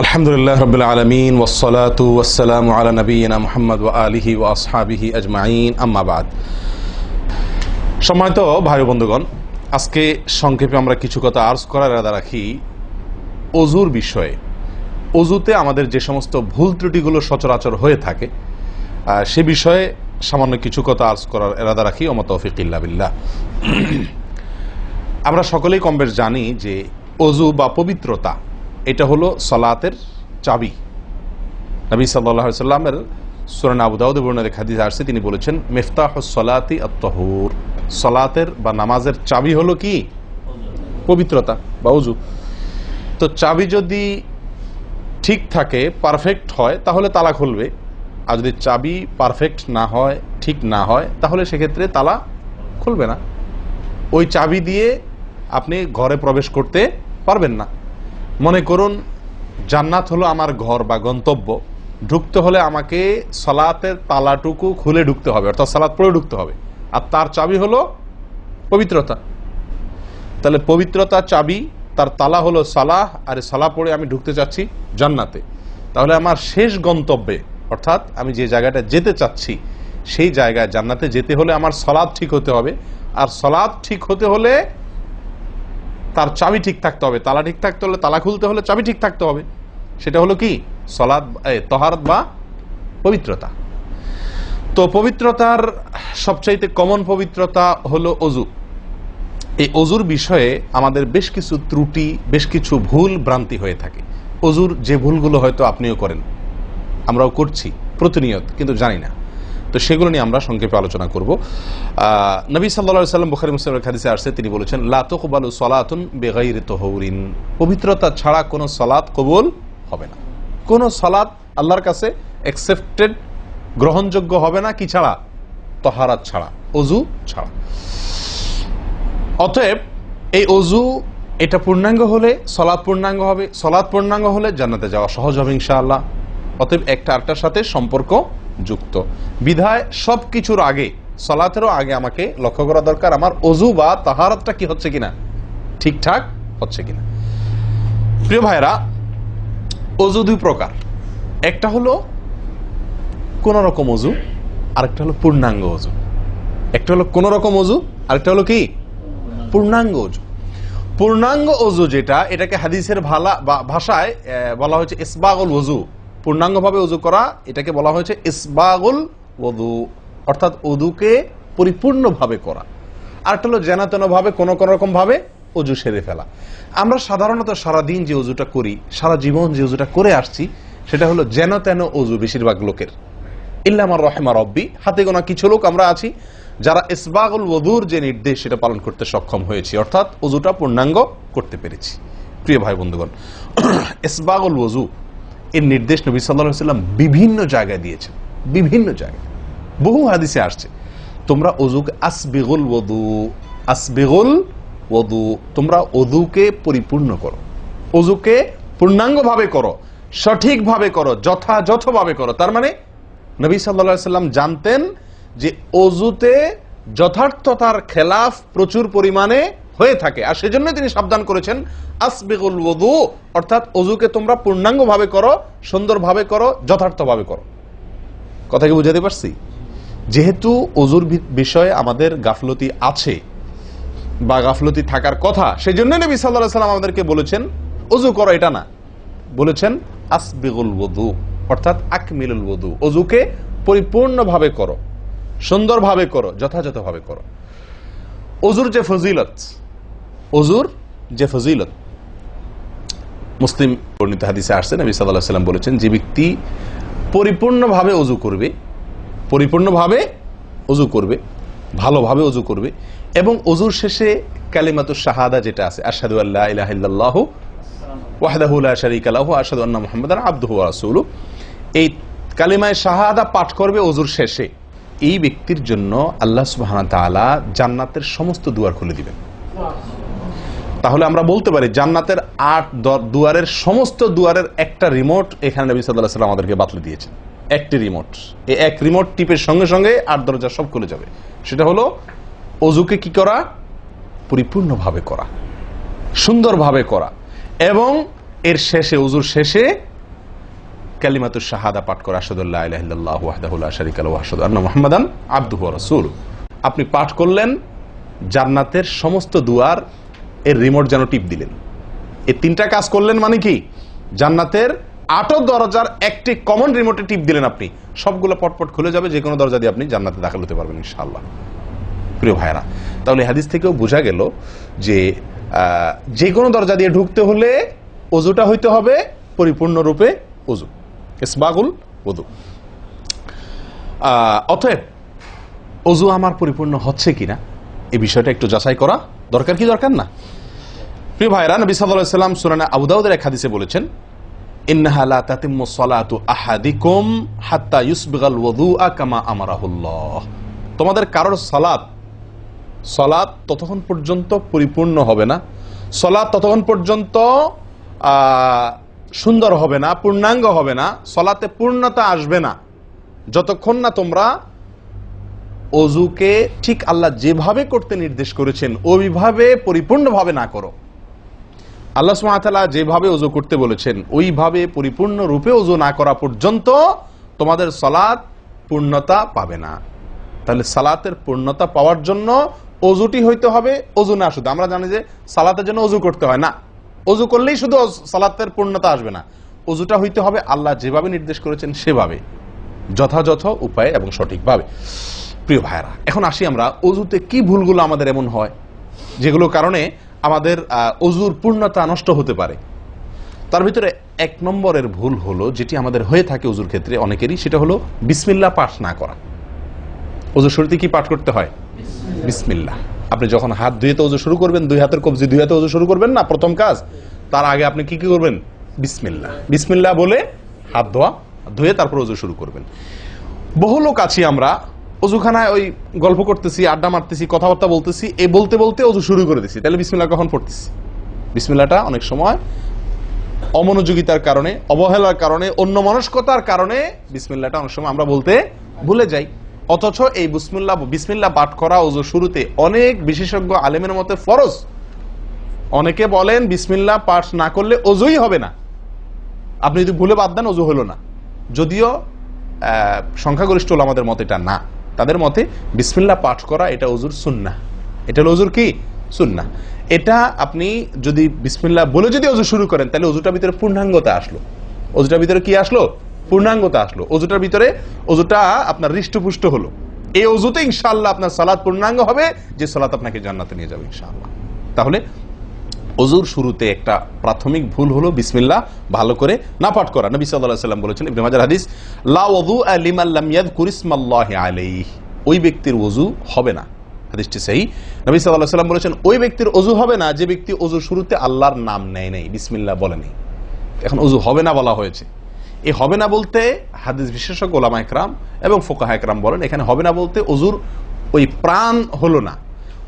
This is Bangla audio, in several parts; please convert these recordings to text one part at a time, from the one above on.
আলহামদুলিল্লাহ রাব্বিল আলামিন ওয়াসসালাতু ওয়াসসালামু আলা নবিয়িনা মুহাম্মদ ওয়া আলিহি ওয়া আসহাবিহি আজমাইন, আম্মা বাদ। সম্মানিত ভাই বন্ধুগণ, আজকে সংক্ষেপে আমরা কিছু কথা আর্জ করার ইরাদা রাখি ওযুর বিষয়ে। ওযুতে আমাদের যে সমস্ত ভুল ত্রুটিগুলো সচরাচর হয়ে থাকে সে বিষয়ে সামান্য কিছু কথা আর্জ করার ইরাদা রাখি। ওয়া মা তাওফীক ইল্লা বিল্লাহ। আমরা সকলেই কমবেশ জানি যে ওযু বা পবিত্রতা এটা হলো সালাতের চাবি। নবী সাল্লাল্লাহু আলাইহি ওয়াসাল্লামের সূরা আবু দাউদে বর্ণিত হাদিসে আসছে, তিনি বলেছেন মিফতাহুস সালাতি আত-তাহুর, সালাতের বা নামাজের চাবি হলো কি? পবিত্রতা বা ওযু। তো চাবি যদি ঠিক থাকে, পারফেক্ট হয়, তাহলে তালা খুলবে। আর যদি চাবি পারফেক্ট না হয়, ঠিক না হয়, তাহলে সেক্ষেত্রে তালা খুলবে না। ওই চাবি দিয়ে আপনি ঘরে প্রবেশ করতে পারবেন না। মনে করুন জান্নাত হলো আমার ঘর বা গন্তব্য, ঢুকতে হলে আমাকে সালাতের তালাটুকু খুলে ঢুকতে হবে, অর্থাৎ সালাত পড়ে ঢুকতে হবে, আর তার চাবি হলো পবিত্রতা। তাহলে পবিত্রতা চাবি, তার তালা হলো সালাহ, আর সালাহ পড়ে আমি ঢুকতে চাচ্ছি জান্নাতে। তাহলে আমার শেষ গন্তব্যে, অর্থাৎ আমি যে জায়গাটা যেতে চাচ্ছি সেই জায়গায় জান্নাতে যেতে হলে আমার সালাত ঠিক হতে হবে, আর সালাত ঠিক হতে হলে তার চাবি ঠিক থাকতে হবে। তালা ঠিক থাকতে হলে, তালা খুলতে হলে চাবি ঠিক থাকতে হবে। সেটা হলো কি? সালাত, তাহারাত বা পবিত্রতা। তো পবিত্রতার সবচাইতে কমন পবিত্রতা হলো ওযু। এই ওযুর বিষয়ে আমাদের বেশ কিছু ত্রুটি, বেশ কিছু ভুল ভ্রান্তি হয়ে থাকে। ওযুর যে ভুলগুলো হয়তো আপনিও করেন, আমরাও করছি প্রতিনিয়ত, কিন্তু জানি না। তো সেগুলো নিয়ে আমরা সংক্ষেপে আলোচনা করব। নবী সাল্লাল্লাহু আলাইহি ওয়াসাল্লাম বুখারী মুসলিমের হাদিসে আসছে, তিনি বলেছেন লা তুকবালু সালাতুন বিগাইরি তাহুরিন, পবিত্রতা ছাড়া কোনো সালাত কবুল হবে না। কোনো সালাত আল্লাহর কাছে অ্যাকসেপ্টেড, গ্রহণযোগ্য হবে না কি ছাড়া? তাহারাত ছাড়া, ওযু ছাড়া। অতএব এই ওযু এটা পূর্ণাঙ্গ হলে সালাত পূর্ণাঙ্গ হবে, সালাত পূর্ণাঙ্গ হলে জান্নাতে যাওয়া সহজ হবে ইনশাআল্লাহ। অতএব একটা আরেকটার সাথে সম্পর্ক যুক্ত বিধায় সবকিছুর আগে, সালাতেরও আগে আমাকে লক্ষ্য করা দরকার আমার ওযু বা তাহারাতটা কি হচ্ছে কিনা, ঠিকঠাক হচ্ছে কিনা। প্রিয় ভাইরা, ওযু দুই প্রকার। একটা হলো কোন রকম ওযু, আরেকটা হলো পূর্ণাঙ্গ ওযু। একটা হলো কোন রকম ওযু, আরেকটা হলো কি? পূর্ণাঙ্গ ওযু। পূর্ণাঙ্গ ওযু যেটা, এটাকে হাদিসের ভাষায় বলা হয়েছে ইসবাগুল ওযু। পূর্ণাঙ্গভাবে ওযু করা, এটাকে বলা হয়েছে ইসবাগুল ওযু, অর্থাৎ ওযুকে পরিপূর্ণভাবে করা। আরেকটা হলো যেন তেন ভাবে, কোন কোন রকম ভাবে ওযু সেরে ফেলা। আমরা সাধারণত সারাদিন যে ওযুটা করি, সারা জীবন যে ওযুটা করে আসছি, সেটা হলো যেন তেন ওযু বেশিরভাগ লোকের। ইল্লা মান রাহিমা রব্বি, হাতে গোনা কিছু লোক আমরা আছি যারা ইসবাগুল ওযুর যে নির্দেশ সেটা পালন করতে সক্ষম হয়েছি, অর্থাৎ ওযুটা পূর্ণাঙ্গ করতে পেরেছি। প্রিয় ভাই বন্ধুগণ, ইসবাগুল ওযু এর নির্দেশ নবী সাল্লাল্লাহু আলাইহি ওয়াসাল্লাম বিভিন্ন জায়গায় দিয়েছেন, বিভিন্ন জায়গায় বহু হাদিসে আসছে, তোমরা ওযুকে আসবিগুল ওযু, আসবিগুল ওযু, তোমরা ওযুকে পরিপূর্ণ করো, ওযুকে পূর্ণাঙ্গভাবে করো, সঠিকভাবে করো, যথাযথভাবে করো। তার মানে নবী সাল্লাল্লাহু আলাইহি ওয়াসাল্লাম জানতেন যে ওযুতে যথার্থতার খেলাফ প্রচুর পরিমাণে হয়ে থাকে, আর সেজন্য তিনি সাবধান করেছেন আসবিগুল ওযু, অর্থাৎ ওযুকে তোমরা পূর্ণাঙ্গভাবে করো, সুন্দরভাবে করো, যথার্থভাবে করো। কথা কি বুঝাতে পারছি? যেহেতু ওযুর বিষয়ে আমাদের গাফলতি আছে বা গাফলতি থাকার কথা, সেজন্য নবী সাল্লাল্লাহু আলাইহি ওয়াসাল্লাম আমাদেরকে বলেছেন ওযু করো, এটা না, বলেছেন আসবিগুল ওযু, অর্থাৎ আকমিলুল ওযু, ওযুকে পরিপূর্ণভাবে করো, সুন্দরভাবে করো, যথাযথভাবে করো। ওযুর যে ফজিলত, ওযুর যে ফজিলত মুসলিম বর্ণিত হাদিসে আসছে, নবী সাল্লাল্লাহু আলাইহি ওয়াসাল্লাম বলেছেন যে ব্যক্তি পরিপূর্ণভাবে ওযু করবে, পরিপূর্ণভাবে ওযু করবে, ভালোভাবে ওযু করবে, এবং ওযুর শেষে কালিমাতুশ শাহাদা যেটা আছে, আশহাদু আল্লা ইলাহা ইল্লাল্লাহু ওয়াহদাহু লা শারীকা লাহু ওয়া আশহাদু আন্না মুহাম্মাদান আবদুহু ওয়া রাসূলুহু, এই কালিমায়ে শাহাদা পাঠ করবে ওযুর শেষে, এই ব্যক্তির জন্য আল্লাহ সুবহানাহু ওয়া তাআলা জান্নাতের সমস্ত দুয়ার খুলে দিবেন। তাহলে আমরা বলতে পারি জান্নাতের 8 দুয়ারের সমস্ত দুয়ারের একটা রিমোট এখানে নবী সাল্লাল্লাহু আলাইহি ওয়াসাল্লাম আমাদেরকে বাতলে দিয়েছেন। একটি রিমোট, এই এক রিমোট টিপের সঙ্গে সঙ্গে 8 দরজা সব খুলে যাবে। সেটা হলো ওযুকে কি করা? পরিপূর্ণভাবে করা, সুন্দরভাবে করা, এবং এর শেষে, ওযুর শেষে কালিমাতুশ শাহাদা পাঠ করে আশহাদু আল্লা ইলাহা ইল্লাল্লাহু ওয়াহদাহু লা শারীকা লাহু ওয়া আশহাদু আন্না মুহাম্মাদান আবদুহু ওয়া রাসূলুহু। আপনি পাঠ করলেন, জান্নাতের সমস্ত দুয়ার এর রিমোট যেন টিপ দিলেন। এই তিনটা কাজ করলেন মানে কি? জান্নাতের 8 দরজার একটি কমন রিমোটে টিপ দিলেন, আপনি সবগুলো পটপট খুলে যাবে, যে কোনো দরজা দিয়ে আপনি জান্নাতে দাখিল হতে পারবেন ইনশাআল্লাহ। প্রিয় ভাইরা, তাহলে হাদিস থেকেও বোঝা গেল যে যে কোনো দরজা দিয়ে ঢুকতে হলে ওযুটা হইতে হবে পরিপূর্ণরূপে ওযু, ইসবাগুল ওযু। অতএব ওযু আমার পরিপূর্ণ হচ্ছে কিনা এই বিষয়টা একটু যাচাই করা দরকার, কি দরকার না? প্রিয় ভাইরা, নবী সাল্লাল্লাহু আলাইহি ওয়াসাল্লাম সূরা আবু দাউদের এক হাদিসে বলেছেন, ইন্নাহা লা তাতিম্মু সালাতু আহাদিকুম হাত্তা ইউসবিগাল ওযুআ কামা আমারাহুল্লাহ। তোমাদের কারোর সালাত ততক্ষণ পর্যন্ত পরিপূর্ণ হবে না, সালাত ততক্ষণ পর্যন্ত সুন্দর হবে না, পূর্ণাঙ্গ হবে না, সালাতে পূর্ণতা আসবে না, যতক্ষণ না তোমরা ওযুকে ঠিক আল্লাহ যেভাবে করতে নির্দেশ করেছেন ওইভাবে পরিপূর্ণভাবে না করো। আল্লাহ সুবহানাহু ওয়া তাআলা যেভাবে ওযু করতে বলেছেন ওইভাবে পরিপূর্ণ রূপে ওযু না করা পর্যন্ত তোমাদের সালাত পূর্ণতা পাবে না। তাহলে সালাতের পূর্ণতা পাওয়ার জন্য ওযুটি হইতে হবে, ওযু না শুধু। আমরা জানি যে সালাতের জন্য ওযু করতে হয় না, ওযু করলেই শুধু সালাতের পূর্ণতা আসবে না, ওযুটা হইতে হবে আল্লাহ যেভাবে নির্দেশ করেছেন সেভাবে, যথাযথ উপায়ে এবং সঠিকভাবে। প্রিয় ভাইরা, এখন আসি আমরা ওযুতে কি ভুলগুলো আমাদের এমন হয় যেগুলোর কারণে আমাদের ওযুর পূর্ণতা নষ্ট হতে পারে। তার ভিতরে 1 নম্বরের ভুল হলো, যেটি আমাদের হয়ে থাকে ওযুর ক্ষেত্রে অনেকেরই, সেটা হলো বিসমিল্লাহ পাঠ না করা। ওযুর শুরুতে কি পাঠ করতে হয়? বিসমিল্লাহ। আপনি যখন হাত ধুয়ে তো ওযু শুরু করবেন, 2 হাতের কবজি 2 হাতে ওযু শুরু করবেন না, প্রথম কাজ। তার আগে আপনি কি করবেন? বিসমিল্লাহ। বিসমিল্লাহ বলে হাত ধুয়ে তারপর ওযু শুরু করবেন। বহু লোক আছি আমরা ওযুখানায় ওই গল্প করতেছি, আড্ডা মারতেছি, কথাবার্তা বলতেছি, এই বলতে বলতে ওযু শুরু করে দিছি। তাহলে বিসমিল্লাহ কখন পড়তেছি? বিসমিল্লাহটা অনেক সময় অমনোযোগিতার কারণে, অবহেলার কারণে, অন্যমনস্কতার কারণে বিসমিল্লাহটা অনেক সময় আমরা বলতে ভুলে যাই। অথচ এই বিসমিল্লাহ পাঠ করা ওযু শুরুতে অনেক বিশেষজ্ঞ আলেমের মতে ফরজ। অনেকে বলেন বিসমিল্লাহ পাঠ না করলে ওযুই হবে না, আপনি যদি ভুলে বাদ দেন ওযু হলো না। যদিও সংখ্যাগরিষ্ঠ ওলামাদের মতে এটা না, তাদের মতে বিসমিল্লাহ পাঠ করা এটা ওযুর সুন্নাহ। এটা হলো ওযুর কি? সুন্নাহ। এটা আপনি যদি বিসমিল্লাহ বলে যদি ওযু শুরু করেন তাহলে ওযুটার ভিতরে পূর্ণাঙ্গতা আসলো। ওযুটার ভিতরে কি আসলো? পূর্ণাঙ্গতা আসলো। ওযুটার ভিতরে ওযুটা আপনার হৃষ্টপুষ্ট হলো। এই ওযুতে ইনশাআল্লাহ আপনার সালাত পূর্ণাঙ্গ হবে, যে সালাত আপনাকে জান্নাতে নিয়ে যাবে ইনশাআল্লাহ। তাহলে ওযুর শুরুতে একটা প্রাথমিক ভুল হলো বিসমিল্লাহ ভালো করে না পাঠ করা। নবী সাল্লাল্লাহু আলাইহি ওয়াসাল্লাম বলেছেন, ইবনে মাজাহ হাদিস, লা ওযুআ লিমান লাম ইয়াযকুর ইসমাল্লাহি আলাইহি। ওই ব্যক্তির ওযু হবে না, হাদিসটি সহিহ। নবী সাল্লাল্লাহু আলাইহি ওয়াসাল্লাম বলেছেন, ওই ব্যক্তির ওযু হবে না যে ব্যক্তি ওযুর শুরুতে আল্লাহর নাম নেয় নাই, বিসমিল্লাহ বলে নাই। এখন ওযু হবে না বলা হয়েছে। এই হবে না বলতে হাদিস বিশেষজ্ঞ উলামা ইকরাম এবং ফুকাহা ইকরাম বলেন, এখানে হবে না বলতে ওযুর ওই প্রাণ হলো না,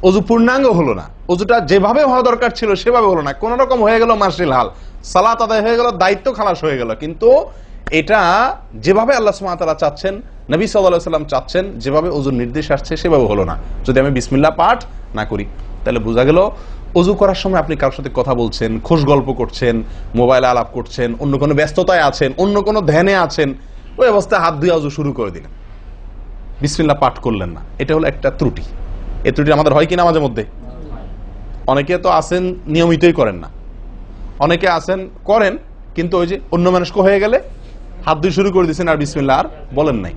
ওযু পূর্ণাঙ্গ হলো না, ওযুটা যেভাবে হওয়া দরকার ছিল সেভাবে হলো না। কোন রকম হয়ে গেল মার্শাল হাল, সালাত আদায় হয়ে গেল, দায়িত্ব খালাস হয়ে গেল, কিন্তু এটা যেভাবে আল্লাহ সুবহানাহু ওয়া তাআলা চাচ্ছেন, নবী সাল্লাল্লাহু আলাইহি ওয়াসাল্লাম চাচ্ছেন, যেভাবে ওযুর নির্দেশ আসছে সেভাবে হলো না। যদি আমি বিসমিল্লাহ পাঠ না করি, তাহলে বোঝা গেল ওযু করার সময় আপনি কারোর সাথে কথা বলছেন, খোশ গল্প করছেন, মোবাইলে আলাপ করছেন, অন্য কোনো ব্যস্ততায় আছেন, অন্য কোনো ধ্যানে আছেন, ওই অবস্থায় হাত ধুয়ে ওযু শুরু করে দিলেন, বিসমিল্লাহ পাঠ করলেন না। এটা হলো একটা ত্রুটি। এই ত্রুটি আমাদের হয় কিনা মাঝে মধ্যে? অনেকে তো আছেন নিয়মিতই করেন না, অনেকে আছেন করেন কিন্তু ওই যে অন্য মানুষকে হয়ে গেলে হাত ধুয়ে শুরু করে দিয়েছেন আর বিসমিল্লাহ আর বলেন নাই।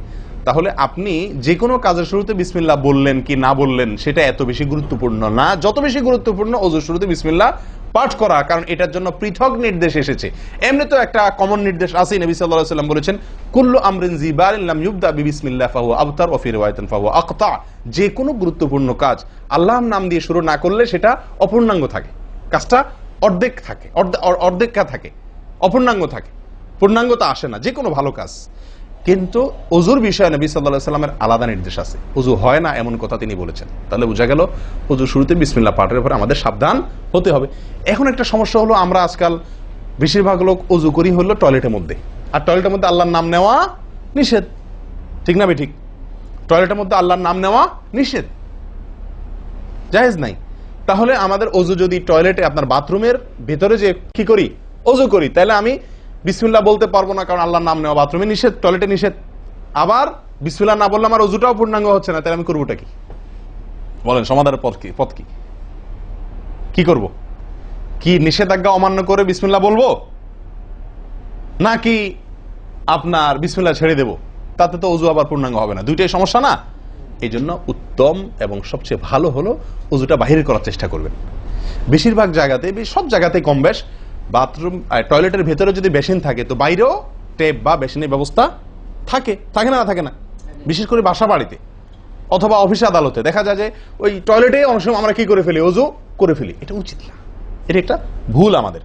তাহলে আপনি যে কোনো কাজের শুরুতে বিসমিল্লাহ বললেন কি না বললেন সেটা এত বেশি গুরুত্বপূর্ণ না, যত বেশি গুরুত্বপূর্ণ ওযুর শুরুতে বিসমিল্লাহ পাঠ করা, কারণ এটার জন্য পৃথক নির্দেশ এসেছে। এমনি তো একটা কমন নির্দেশ আছে, নবী সাল্লাল্লাহু আলাইহি ওয়াসাল্লাম বলেছেন, কুল্লু আমরিন জিবারিন লাম ইউবদা বিবিসমিল্লাহ ফাহুয়া আবতার ওয়া ফি রিওয়ায়াতিন ফাহুয়া আকতা। যে কোনো গুরুত্বপূর্ণ কাজ আল্লাহর নাম দিয়ে শুরু না করলে সেটা অপূর্ণাঙ্গ থাকে, কাজটা অর্ধেক থাকে, অর্ধেকা থাকে, অপূর্ণাঙ্গ থাকে, পূর্ণাঙ্গতা আসে না যে কোনো ভালো কাজ। কিন্তু ওযুর বিষয়ে নবী সাল্লাল্লাহু আলাইহি ওয়াসাল্লামের আলাদা নির্দেশ আছে, ওযু হয় না এমন কথা তিনি বলেছেন। তাহলে বোঝা গেল ওযুর শুরুতে বিসমিল্লাহ পাঠের উপরে আমাদের সাবধান হতে হবে। এখন একটা সমস্যা হলো, আমরা আজকাল বেশিরভাগ লোক ওযু করি হলো টয়লেটের মধ্যে, আর টয়লেটের মধ্যে আল্লাহর নাম নেওয়া নিষেধ, ঠিক না ঠিক? টয়লেটের মধ্যে আল্লাহর নাম নেওয়া নিষেধ, জায়েজ নাই। তাহলে আমাদের ওযু যদি টয়লেটে আপনার বাথরুমের ভেতরে যে কি করি ওযু করি, তাহলে আমি বিসমিল্লাহ বলতে পারবো না কারণ আল্লাহর নাম নেওয়া বাথরুমে নিষেধ, টয়লেটে নিষেধ, আবার বিসমিল্লাহ না বললে আমার ওযুটাও পূর্ণাঙ্গ হচ্ছে না, তাহলে আমি করবোটা কি? বলেন সমাধানের পথ কি? কি করব? কি নিষেধাজ্ঞা অমান্য করে বিসমিল্লাহ বলবো, নাকি আপনার বিসমিল্লাহ ছেড়ে দেব? তাতে তো ওযু আবার পূর্ণাঙ্গ হবে না, দুইটাই সমস্যা না? এই জন্য উত্তম এবং সবচেয়ে ভালো হলো ওযুটা বাহির করার চেষ্টা করবেন। বেশিরভাগ জায়গাতে, সব জায়গাতে কম বেশ, বাথরুম টয়লেটের ভেতরে যদি বেসিন থাকে তো বাইরেও টেপ বা বেসিনের ব্যবস্থা থাকে থাকে না? বিশেষ করে বাসা বাড়িতে অথবা অফিস আদালতে দেখা যায় যে ওই টয়লেটে অনেক সময় আমরা কি করে ফেলি, ওযু করে ফেলি। এটা উচিত না, এটা একটা ভুল আমাদের।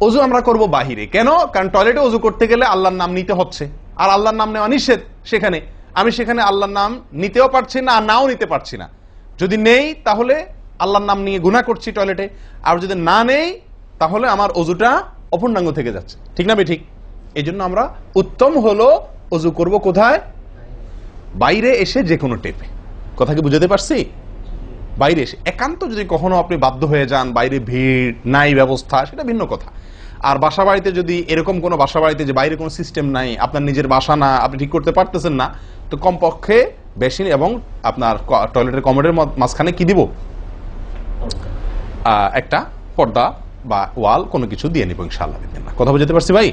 ওযু আমরা করব বাহিরে। কেন? কারণ টয়লেটে ওযু করতে গেলে আল্লাহর নাম নিতে হচ্ছে, আর আল্লাহর নাম নেওয়া নিষেধ। আমি সেখানে আল্লাহর নাম নিতেও পারছি না, আর নাও নিতে পারছি না। যদি নেই তাহলে আল্লাহর নাম নিয়ে গুনাহ করছি টয়লেটে, আর যদি না নেই তাহলে আমার ওযুটা অপূর্ণাঙ্গ থেকে যাচ্ছে। ঠিক না ঠিক? এই জন্য আমরা উত্তম হলো ওযু করব কোথায়? বাইরে এসে যে কোনো টেপে। কথা কি বুঝাতে পারছি? বাইরে এসে একান্ত যদি কখনো আপনি বাধ্য হয়ে যান, বাইরে ভিড় নাই, ব্যবস্থা, সেটা ভিন্ন কথা। আর বাসা বাড়িতে যদি এরকম কোনো বাসা বাড়িতে যে বাইরে কোনো সিস্টেম নাই, আপনার নিজের বাসা না, আপনি ঠিক করতে পারতেছেন না, তো কমপক্ষে বেসিন এবং আপনার টয়লেটের কমোডের মাঝখানে কি দিব? একটা পর্দা বা ওয়াল কোনো কিছু দিয়ে নিব ইনশাআল্লাহ। কথা বুঝতে পারছি ভাই?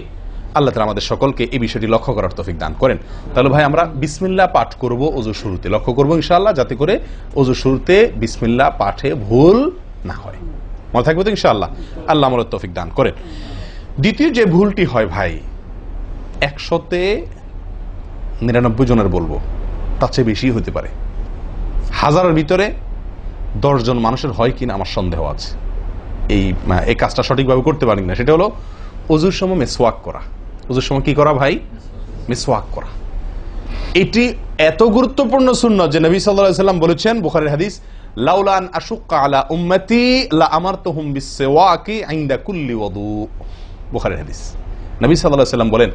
আল্লাহ তাআলা আমাদের সকলকে এই বিষয়টি লক্ষ্য করার তৌফিক দান করেন। তাহলে ভাই আমরা বিসমিল্লাহ পাঠ করব ওযু শুরুতে, লক্ষ্য করব ইনশাআল্লাহ যাতে করে ওযু শুরুতে বিসমিল্লাহ পাঠে ভুল না হয়। মনে থাকবে তো ইনশাআল্লাহ? আল্লাহ আমাদের তৌফিক দান করেন। দ্বিতীয় যে ভুলটি হয় ভাই, 199 জনের বলবো, তার চেয়ে বেশি হতে পারে, হাজারের ভিতরে 10 জন মানুষের হয় কিনা আমার সন্দেহ আছে এই কাজটা সঠিকভাবে করতে পারি না। সেটা হলো ওযুর সময় মিসওয়াক করা। ওযুর সময় কি করা ভাই? মিসওয়াক করা। এটি এত গুরুত্বপূর্ণ সুন্নাত যে নবী সাল্লাল্লাহু আলাইহি ওয়াসাল্লাম বলেছেন, বুখারীর হাদিস, লাউলা আন আশুক্কা আলা উম্মতি লা আমারতুহুম বিসওয়াকি ইনদা কুল্লি ওযু। বুখারীর হাদিস। নবী সাল্লাল্লাহু আলাইহি ওয়াসাল্লাম বলেন,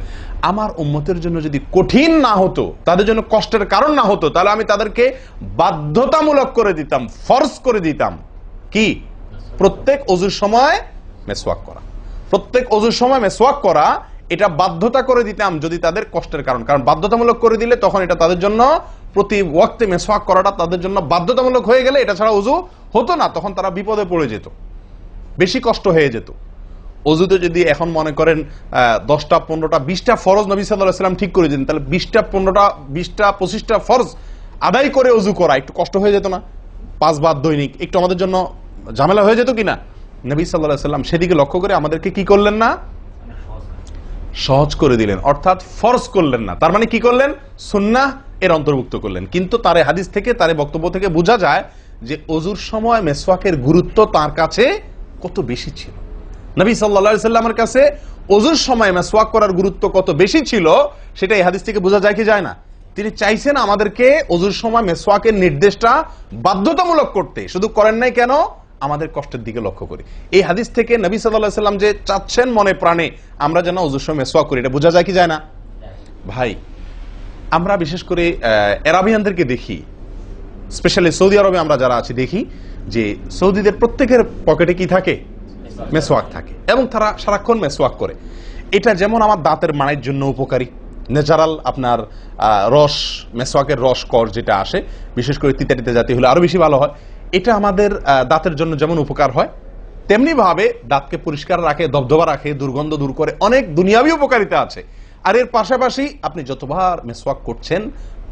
আমার উম্মতের জন্য যদি কঠিন না হতো, তাদের জন্য কষ্টের কারণ না হতো, তাহলে আমি তাদেরকে বাধ্যতামূলক করে দিতাম, ফরজ করে দিতাম কি? প্রত্যেক ওযুর সময় মিসওয়াক করা। প্রত্যেক ওযুর সময় মিসওয়াক করা, এটা বাধ্যতা করে দিতাম যদি তাদের কষ্টের কারণ। কারণ বাধ্যতামূলক করে দিলে তখন এটা তাদের জন্য, প্রতি ওয়াক্তে মিসওয়াক করাটা তাদের জন্য বাধ্যতামূলক হয়ে গেলে এটা ছাড়া ওযু হতো না, তখন তারা বিপদে পড়ে যেত, বেশি কষ্ট হয়ে যেত। ওযুতে যদি এখন মনে করেন 10টা 15টা 20টা ফরজ নবী সাল্লাল্লাহু আলাইহি ওয়াসাল্লাম ঠিক করে দিন, তাহলে 20টা 15টা 20টা 25টা ফরজ আদায় করে ওযু করা একটু কষ্ট হয়ে যেত না? 5 বার দৈনিক একটু আমাদের জন্য ঝামেলা হয়ে যেত কিনা? নবী সাল্লাল্লাহু আলাইহি ওয়াসাল্লাম সেদিকে লক্ষ্য করে আমাদেরকে কি করলেন না? সহজ করে দিলেন, অর্থাৎ ফরজ করলেন না। তার মানে কি করলেন? সুন্নাহ এর অন্তর্ভুক্ত করলেন। কিন্তু তার হাদিস থেকে, তার বক্তব্য থেকে বোঝা যায় যে ওযুর সময় মিসওয়াকের গুরুত্ব তার কাছে কত বেশি ছিল। নবী সাল্লাল্লাহু আলাইহি ওয়াসাল্লামের কাছে ওযুর সময় মিসওয়াক করার গুরুত্ব কত বেশি ছিল সেটা এই হাদিস থেকে বোঝা যায় কি যায় না? তিনি চাইছেন আমাদেরকে ওযুর সময় মিসওয়াকের নির্দেশটা বাধ্যতামূলক করতে। শুধু করেন নাই কেন? আমাদের কষ্টের দিকে লক্ষ্য করি। এই হাদিস থেকে নবী সাল্লাল্লাহু আলাইহি ওয়াসাল্লাম যে চাচ্ছেন মনে প্রাণে আমরা যেন ওযুর সময় মিসওয়াক করি, এটা বোঝা যায় কি যায় না? ভাই আমরা বিশেষ করে আরবিয়ানদেরকে দেখি, স্পেশালি সৌদি আরবে আমরা যারা আছি দেখি যে সৌদিদের প্রত্যেকের পকেটে কি থাকে? মিসওয়াক থাকে, এবং তারা সারাক্ষণ মিসওয়াক করে। এটা যেমন আমার দাঁতের মাড়ির জন্য উপকারী, ন্যাচারাল আপনার রস, মিসওয়াকের রস কর যেটা আসে, বিশেষ করে তিতা তিতা জাতীয় হলে আরো বেশি ভালো হয়। এটা আমাদের দাঁতের জন্য যেমন উপকার হয়, তেমনি ভাবে দাঁতকে পরিষ্কার রাখে, দবদবা রাখে, দুর্গন্ধ দূর করে, অনেক দুনিয়াবী উপকারিতা আছে। আর এর পাশাপাশি আপনি যতবার মিসওয়াক করছেন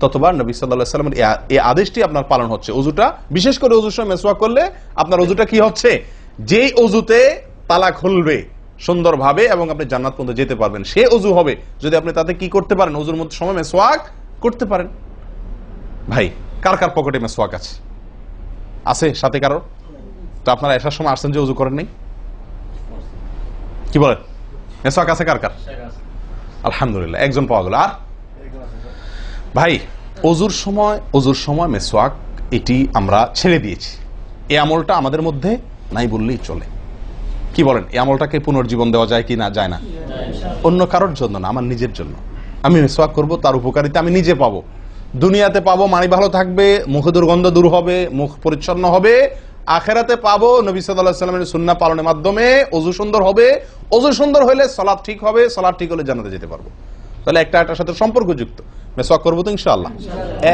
ততবার নবী সাল্লাল্লাহু আলাইহি ওয়াসাল্লামের এই আদেশটি আপনার পালন হচ্ছে। ওযুটা, বিশেষ করে ওযুর সময় মিসওয়াক করলে আপনার ওযুটা কি হচ্ছে? যেই ওযুতে তালা খুলবে সুন্দরভাবে এবং আপনি জান্নাত পর্যন্ত যেতে পারবেন, সে ওযু হবে যদি আপনি তাতে কি করতে পারেন? ওযুর মধ্যে সময় মিসওয়াক করতে পারেন। ভাই কার কার পকেটে মিসওয়াক আছে? আছে সাথে কারো? তো আপনারা আসার সময় আসছেন যে ওযু করেন নাই? কি বলেন? মিসওয়াক আছে কার কার? আলহামদুলিল্লাহ, একজন পাওয়া গেল। আর ভাই ওযুর সময় মিসওয়াক এটি আমরা ছেড়ে দিয়েছি। এই আমলটা আমাদের মধ্যে নাই বললেই চলে। কি বলেন? এই আমলটাকে পুনর্জীবন দেওয়া যায় কি না? যায় না? অন্য কারোর জন্য না, আমার নিজের জন্য। আমি মিসওয়াক করব, তার উপকারিতা আমি নিজে পাবো, দুনিয়াতে পাবো, মানি ভালো থাকবে, মুখে দুর্গন্ধ দূর হবে, মুখ পরিচ্ছন্ন হবে, আখেরাতে পাবো নবী সাল্লাল্লাহু আলাইহি ওয়াসাল্লামের সুন্নাহ পালনের মাধ্যমে। ওযু সুন্দর হবে, ওযু সুন্দর হলে সালাত ঠিক হবে, সালাত ঠিক হলে জান্নাতে যেতে পারবো। তাহলে একটা একটার সাথে সম্পর্কযুক্ত। মেসওয়াক করবো তো ইনশাআল্লাহ?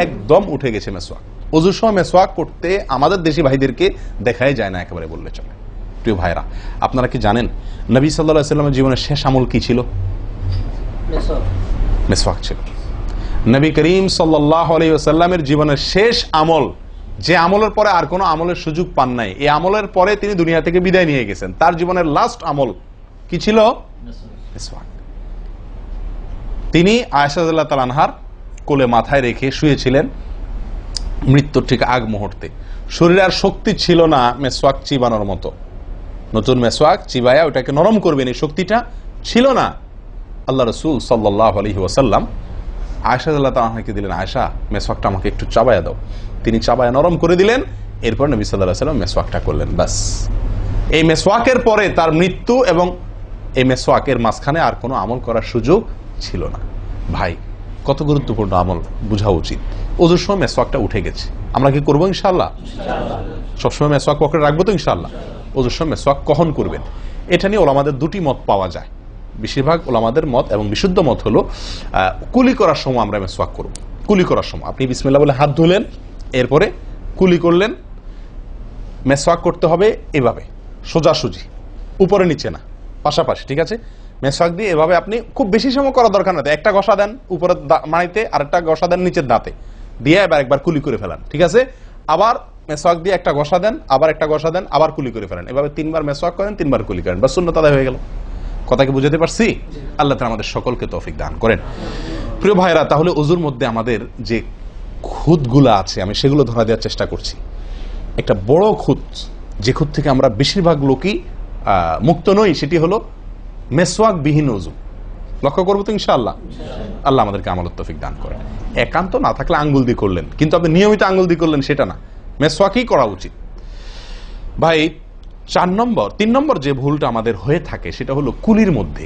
একদম উঠে গেছে মেসওয়াক। ওযুর সময় মেসওয়াক করতে আমাদের দেশি ভাইদেরকে দেখাই যায় না একেবারে বললে চলে। প্রিয় ভাইরা, আপনারা কি জানেন নবী সাল্লাল্লাহু আলাইহি ওয়াসাল্লামের জীবনের শেষ আমল কি ছিল? মেসওয়াক ছিল। নবী করিম সাল্লাল্লাহু আলাইহি ওয়াসাল্লামের জীবনের শেষ আমল, যে আমলের পরে আর কোনো আমলের সুযোগ পান নাই, এই আমলের পরে তিনি দুনিয়া থেকে বিদায় নিয়ে গেছেন। তার জীবনের লাস্ট আমল কি ছিল? মেসওয়াক। তিনি আয়েশা রাদিয়াল্লাহু তাআলা আনহার কোলে মাথায় রেখে শুয়েছিলেন মৃত্যুর ঠিক আগ মুহূর্তে। শরীরে আর শক্তি ছিল না মেসওয়াক চিবানোর মতো। নতুন মেসওয়াক চিবায়া ওটাকে নরম করবেন, এই শক্তিটা ছিল না। আল্লাহ রাসূল সাল্লাল্লাহু আলাইহি ওয়াসাল্লাম আয়েশা রাদিয়াল্লাহু তাআলা আনহাকে দিলেন, আয়েশা মেসওয়াকটা আমাকে একটু চাবায়া দাও। তিনি চাবায়া নরম করে দিলেন। এরপর নবী সাল্লাল্লাহু আলাইহি ওয়াসাল্লাম মেসওয়াকটা করলেন। বাস, এই মেসওয়াকের পরে তার মৃত্যু এবং এই মেসওয়াকের মাঝখানে আর কোনো আমল করার সুযোগ ছিল না। ভাই, কত গুরুত্বপূর্ণ আমল বোঝা উচিত। ওযুর সময় মেসওয়াকটা উঠে গেছে, আমরা কি করবো ইনশাআল্লাহ? সবসময় মেসওয়াক পকেটে রাখবো তো ইনশাআল্লাহ? ওযুর সময় মেসওয়াক কখন করবেন, এটা নিয়ে ওলামাদের দুটি মত পাওয়া যায়। বেশিরভাগ ওলামাদের মত এবং বিশুদ্ধ মত হলো কুলি করার সময় আমরা মেসওয়াক করব। কুলি করার সময় আপনি বিসমিল্লাহ বলে হাত ধুলেন, এরপরে কুলি করলেন। মেসওয়াক করতে হবে এভাবে, সোজাসুজি, উপরে নিচে না, পাশাপাশি, ঠিক আছে? মেসওয়াক দিয়ে এভাবে আপনি খুব বেশি সময় করা দরকার না, একটা ঘষা দেন উপরের মাড়িতে, আরেকটা ঘষা দেন নিচের দাঁতে, দিয়ে এবার একবার কুলি করে ফেলান, ঠিক আছে? আবার মেসওয়াক দিয়ে একটা ঘষা দেন, আবার একটা ঘষা দেন, আবার কুলি করে ফেলেন। এভাবে 3 বার মেসওয়াক করেন, 3 বার কুলি করেন, বাস সুন্নাত আদায় হয়ে গেল। কথা কি বুঝাতে পারছি? আল্লাহ তাআলা আমাদের সকলকে তৌফিক দান করেন। প্রিয় ভাইরা, তাহলে ওযুর মধ্যে আমাদের যে খুঁতগুলো আছে আমি সেগুলো ধরা দেওয়ার চেষ্টা করছি। একটা বড় খুঁত, যে খুঁত থেকে আমরা বেশিরভাগ লোকই মুক্ত নই, সেটি হলো মেসওয়াক বিহীন ওযু। লক্ষ্য করবো তো ইনশাআল্লাহ? আল্লাহ আমাদেরকে আমলের তৌফিক দান করেন। একান্ত না থাকলে আঙ্গুল দিয়ে করলেন, কিন্তু আপনি নিয়মিত আঙ্গুল দিয়ে করলেন সেটা না, মেসওয়াকই করা উচিত। ভাই, 3 নম্বর যে ভুলটা আমাদের হয়ে থাকে সেটা হলো কুলির মধ্যে।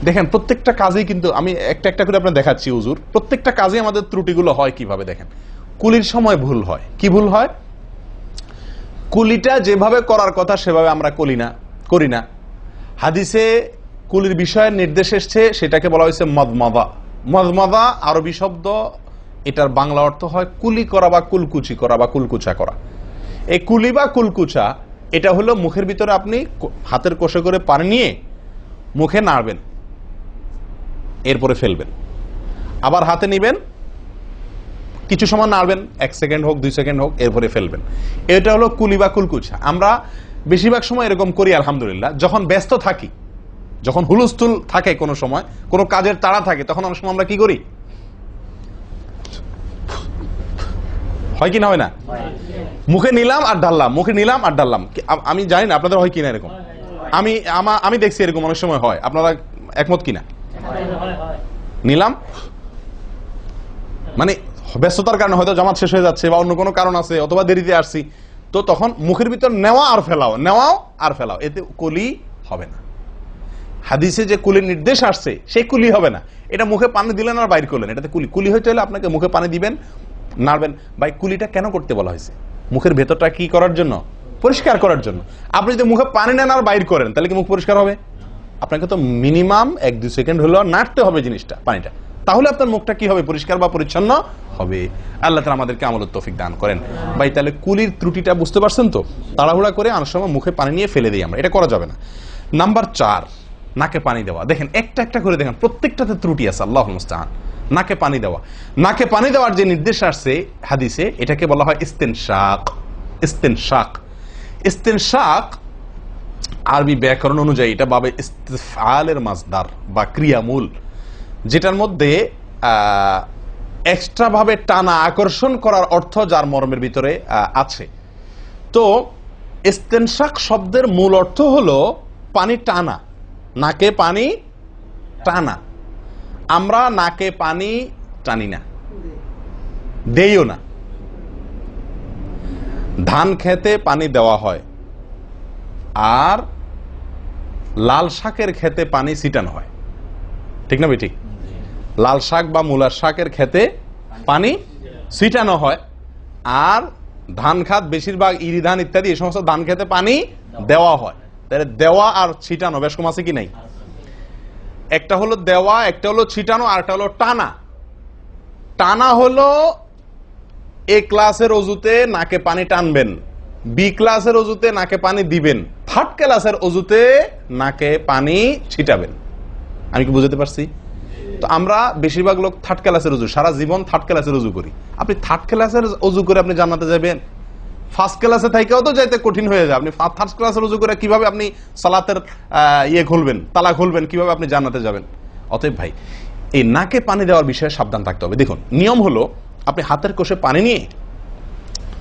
দেখেন প্রত্যেকটা কাজেই কিন্তু আমি একটা একটা করে আপনার দেখাচ্ছি ওযুর, প্রত্যেকটা কাজে আমাদের ত্রুটিগুলো হয় কিভাবে দেখেন। কুলির সময় ভুল হয়। কি ভুল হয়? কুলিটা যেভাবে করার কথা সেভাবে আমরা করি না। হাদিসে কুলির বিষয়ে নির্দেশ এসছে, সেটাকে বলা হয়েছে মদমাদা। মদমাদা আরবি শব্দ, এটার বাংলা অর্থ হয় কুলি করা বা কুলকুচি করা বা কুলকুচা করা। এই কুলি বা কুলকুচা এটা হলো মুখের ভিতরে আপনি হাতের কোষে করে পানি নিয়ে মুখে নাড়বেন, এরপরে ফেলবেন, আবার হাতে নিবেন, কিছু সময় নাড়বেন, 1 সেকেন্ড হোক 2 সেকেন্ড হোক, এরপরে ফেলবেন। এটা হলো কুলি বা কুলকুচা। আমরা বেশিরভাগ সময় এরকম করি আলহামদুলিল্লাহ। যখন ব্যস্ত থাকি, যখন হুলস্থুল থাকে, কোনো সময় কোনো কাজের তাড়া থাকে, তখন অনেক সময় আমরা কি করি? হয় কি না হয় না? মুখে নিলাম আর ঢাললাম, মুখে নিলাম আর ঢাললাম। আমি জানি না আপনাদের হয় কিনা এরকম। আমি দেখছি এরকম অনেক সময় হয়। আপনারা একমত কিনা? নিলাম মানে ব্যস্ততার কারণে হয়তো জামাত শেষ হয়ে যাচ্ছে বা অন্য কোনো কারণ আছে, অথবা দেরিতে আসছি, তো তখন মুখের ভিতর নেওয়া আর ফেলাও, নেওয়াও আর ফেলাও, এতে কুলি হবে না। হাদিসে যে কুলির নির্দেশ আসছে সেই কুলি হবে না। এটা মুখে পানি দিলেন আর বাইর করলেন, এটাতে কুলি হইতে হলে আপনাকে মুখে পানি দিবেন, নাড়বেন। ভাই, কুলিটা কেন করতে বলা হয়েছে? মুখের ভেতরটা কি করার জন্য? পরিষ্কার করার জন্য। আপনি যদি মুখে পানি নেন আর বাইর করেন, তাহলে কি মুখ পরিষ্কার হবে? আপনাকে তো মিনিমাম 1-2 সেকেন্ড হলেও নাড়তে হবে জিনিসটা, পানিটা, তাহলে আপনার মুখটা কি হবে? পরিষ্কার বা পরিচ্ছন্ন হবে। আল্লাহ তাআলা আমাদেরকে আমলের তৌফিক দান করেন। ভাই, তাহলে কুলির ত্রুটিটা বুঝতে পারছেন তো? তাড়াহুড়া করে অনেক সময় মুখে পানি নিয়ে ফেলে দিই আমরা, এটা করা যাবে না। নাম্বার 4, নাকে পানি দেওয়া। দেখেন একটা একটা করে দেখেন, প্রত্যেকটাতে ত্রুটি আছে। আল্লাহুল মুস্তাআন। নাকে পানি দেওয়া, নাকে পানি দেওয়ার যে নির্দেশ আসছে হাদিসে, এটাকে বলা হয় ইস্তেনশাক। ইস্তেনশাক, ইস্তেনশাক আরবি ব্যাকরণ অনুযায়ী এটা বাবে ইস্তিফআলের মাসদার বা ক্রিয়ামূল, যেটার মধ্যে এক্সট্রা ভাবে টানা, আকর্ষণ করার অর্থ যার মর্মের ভিতরে আছে। তো ইস্তেনশাক শব্দের মূল অর্থ হলো পানি টানা, নাকে পানি টানা। আমরা নাকে পানি টানি না, দেইও না। ধান খেতে পানি দেওয়া হয়, আর লাল শাকের খেতে পানি ছিটানো হয়, ঠিক না? ঠিক। লাল শাক বা মূলার শাকের খেতে পানি ছিটানো হয়, আর ধান খাত বেশিরভাগ ইরি ধান ইত্যাদি এই সমস্ত ধান খেতে পানি দেওয়া হয়। তাহলে দেওয়া আর ছিটানো বেশ কম আছে কি নাই? একটা হলো দেওয়া, একটা হলো ছিটানো, আর একটা হলো টানা। টানা হলো এ ক্লাসের অজুতে নাকে পানি টানবেন, বি ক্লাসের অজুতে নাকে পানি দিবেন, থার্ড ক্লাসের অজুতে নাকে পানি ছিটাবেন। আমি কি বুঝতে পারছি? তো আমরা বেশিরভাগ লোক থার্ড ক্লাসের অজু, সারা জীবন থার্ড ক্লাসের অজু করি। আপনি থার্ড ক্লাসের অজু করে আপনি জান্নাতে যাবেন? ফার্স্ট ক্লাসে থাকেও তো যাইতে কঠিন হয়ে যায়। আপনি থার্ড ক্লাসের অজু করে কিভাবে আপনি সালাতের খুলবেন, তালা খুলবেন, কিভাবে আপনি জান্নাতে যাবেন? অতএব ভাই, এই নাকে পানি দেওয়ার বিষয়ে সাবধান থাকতে হবে। দেখুন, নিয়ম হলো আপনি হাতের কোষে পানি নিয়ে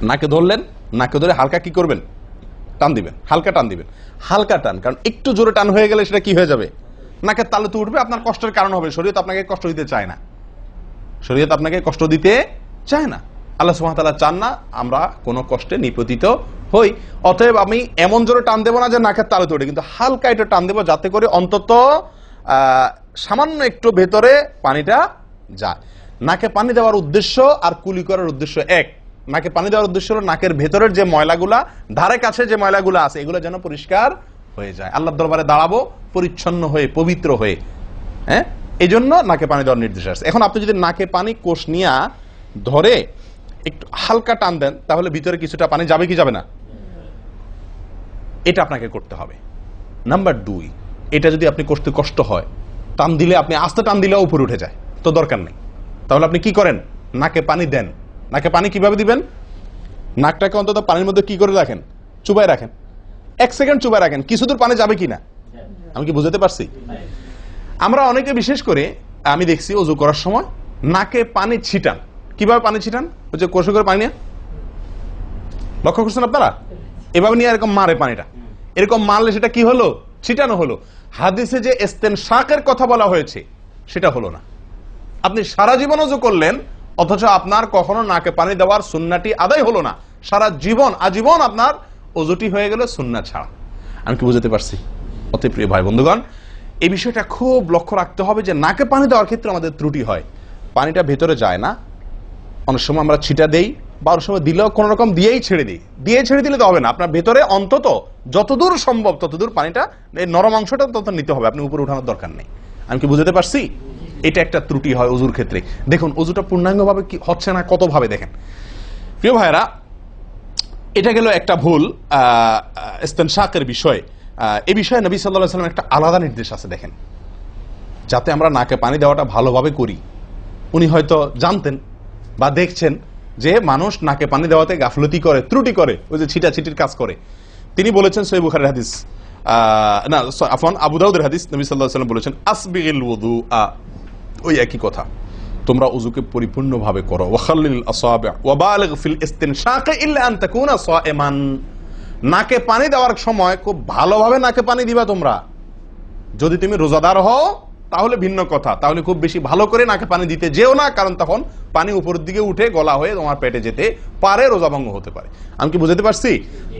নাকে ধরলেন, নাকে ধরে হালকা কি করবেন? টান দিবেন, হালকা টান দিবেন, হালকা টান। কারণ একটু জোরে টান হয়ে গেলে সেটা কি হয়ে যাবে? নাকের তালুতে উঠবে, আপনার কষ্টের কারণ হবে। শরীয়ত আপনাকে কষ্ট দিতে চায় না, শরীয়ত আপনাকে কষ্ট দিতে চায় না। আল্লাহ সুবহানাহু ওয়া তাআলা চান না আমরা কোনো কষ্টে নিপতিত হই। অতএব আমি এমন জোরে টান দেবো না যে নাকের তালুতে উঠে, কিন্তু হালকা একটু টান দেবো যাতে করে অন্তত সামান্য একটু ভেতরে পানিটা যায়। নাকে পানি দেওয়ার উদ্দেশ্য আর কুলি করার উদ্দেশ্য এক। নাকে পানি দেওয়ার উদ্দেশ্য হলো নাকের ভেতরের যে ময়লাগুলা, ধারে কাছে যে ময়লাগুলা আছে, এগুলো যেন পরিষ্কার হয়ে যায়। আল্লাহর দরবারে দাঁড়াবো পরিচ্ছন্ন হয়ে, পবিত্র হয়ে। হ্যাঁ, এই জন্য নাকে পানি দেওয়ার নির্দেশ আছে। এখন আপনি যদি নাকে পানি কোষ নিয়ে ধরে একটু হালকা টান দেন, তাহলে ভিতরে কিছুটা পানি যাবে কি যাবে না? এটা আপনাকে করতে হবে। নাম্বার 2, এটা যদি আপনি করতে কষ্ট হয়, টান দিলে, আপনি আস্তে টান দিলেও উপরে উঠে যায়, তো দরকার নেই। তাহলে আপনি কি করেন? নাকে পানি দেন। নাকে পানি কিভাবে দিবেন? নাকটাকে অন্তত পানির মধ্যে কি করে রাখেন? চুবাই রাখেন, 1 সেকেন্ড চুবাই রাখেন, কিছু দূর পানি যাবে কিনা। আমি কি বুঝতে পারছি? আমরা অনেকে বিশেষ করে আমি দেখছি ওযু করার সময় নাকে পানি ছিটান। কিভাবে পানি ছিটান? ওই যে কষে করে পানি নিয়ে, লক্ষ্য করছেন আপনারা? এভাবে নিয়ে এরকম মারে পানিটা, এরকম মারলে সেটা কি হলো? ছিটানো হলো। হাদিসে যে ইস্তেনশাকের কথা বলা হয়েছে সেটা হলো না। আপনি সারা জীবন ওযু করলেন, অথচ আপনার কখনো নাকে পানি দেওয়ার সুন্নাহটি আদায় হলো না। সারা জীবন, আজীবন আপনার ওযুটি হয়ে গেল সুন্নাহ ছাড়া। আমি কি বুঝতে পারছি? অতি প্রিয় ভাই বন্ধুগণ, এই বিষয়টা খুব লক্ষ্য রাখতে হবে যে নাকে পানি দেওয়ার ক্ষেত্রে আমাদের ত্রুটি হয়, পানিটা ভেতরে যায় না। অনেক সময় আমরা ছিটা দেই, বা অনেক সময় দিলেও কোন রকম দিয়েই ছেড়ে দিই। দিয়ে ছেড়ে দিলে তো হবে না, আপনার ভেতরে অন্তত যতদূর সম্ভব ততদূর পানিটা, এই নরম অংশটা তত নিতে হবে, আপনি উপরে উঠানোর দরকার নেই। আমি কি বুঝতে পারছি? এটা একটা ত্রুটি হয় ওযুর ক্ষেত্রে। দেখুন, ওযুটা পূর্ণাঙ্গভাবে কি হচ্ছে না, কত ভাবে দেখেন। প্রিয় ভাইরা, এটা গেল একটা ভুল ইস্তেনশাকের বিষয়। এই বিষয়ে নবী সাল্লাল্লাহু আলাইহি ওয়াসাল্লাম একটা আলাদা নির্দেশ আছে দেখেন, যাতে আমরা নাকে পানি দেওয়াটা ভালোভাবে করি। উনি হয়তো জানতেন বা দেখছেন যে মানুষ নাকে পানি দেওয়াতে গাফলতি করে, ত্রুটি করে, ওই যে ছিটাছিটির কাজ করে। তিনি বলেছেন, সহিহ বুখারীর হাদিস, না আফওয়ান আবু দাউদের হাদিস, নবী সাল্লাল্লাহু আলাইহি ওয়াসাল্লাম বলেছেন, আসবিগিল ওযুআ, ওই একই কথা, তোমরা ওযুকে পরিপূর্ণভাবে করো। ওয়াখাল্লিল আসাবি' ওয়া বালিগ ফিল ইস্তিনশাক ইল্লা আন তাকুনা সাইমান। নাকে পানি দেওয়ার সময় খুব ভালোভাবে নাকে পানি দিবা তোমরা। যদি তুমি রোজাদার হও তাহলে ভিন্ন কথা, তাহলে খুব বেশি ভালো করে নাকে পানি দিতে যেও না, কারণ তখন পানি উপরের দিকে উঠে গলা হয়ে তোমার পেটে যেতে পারে, রোজা ভঙ্গ হতে পারে। আমি কি বুঝতে পারছি?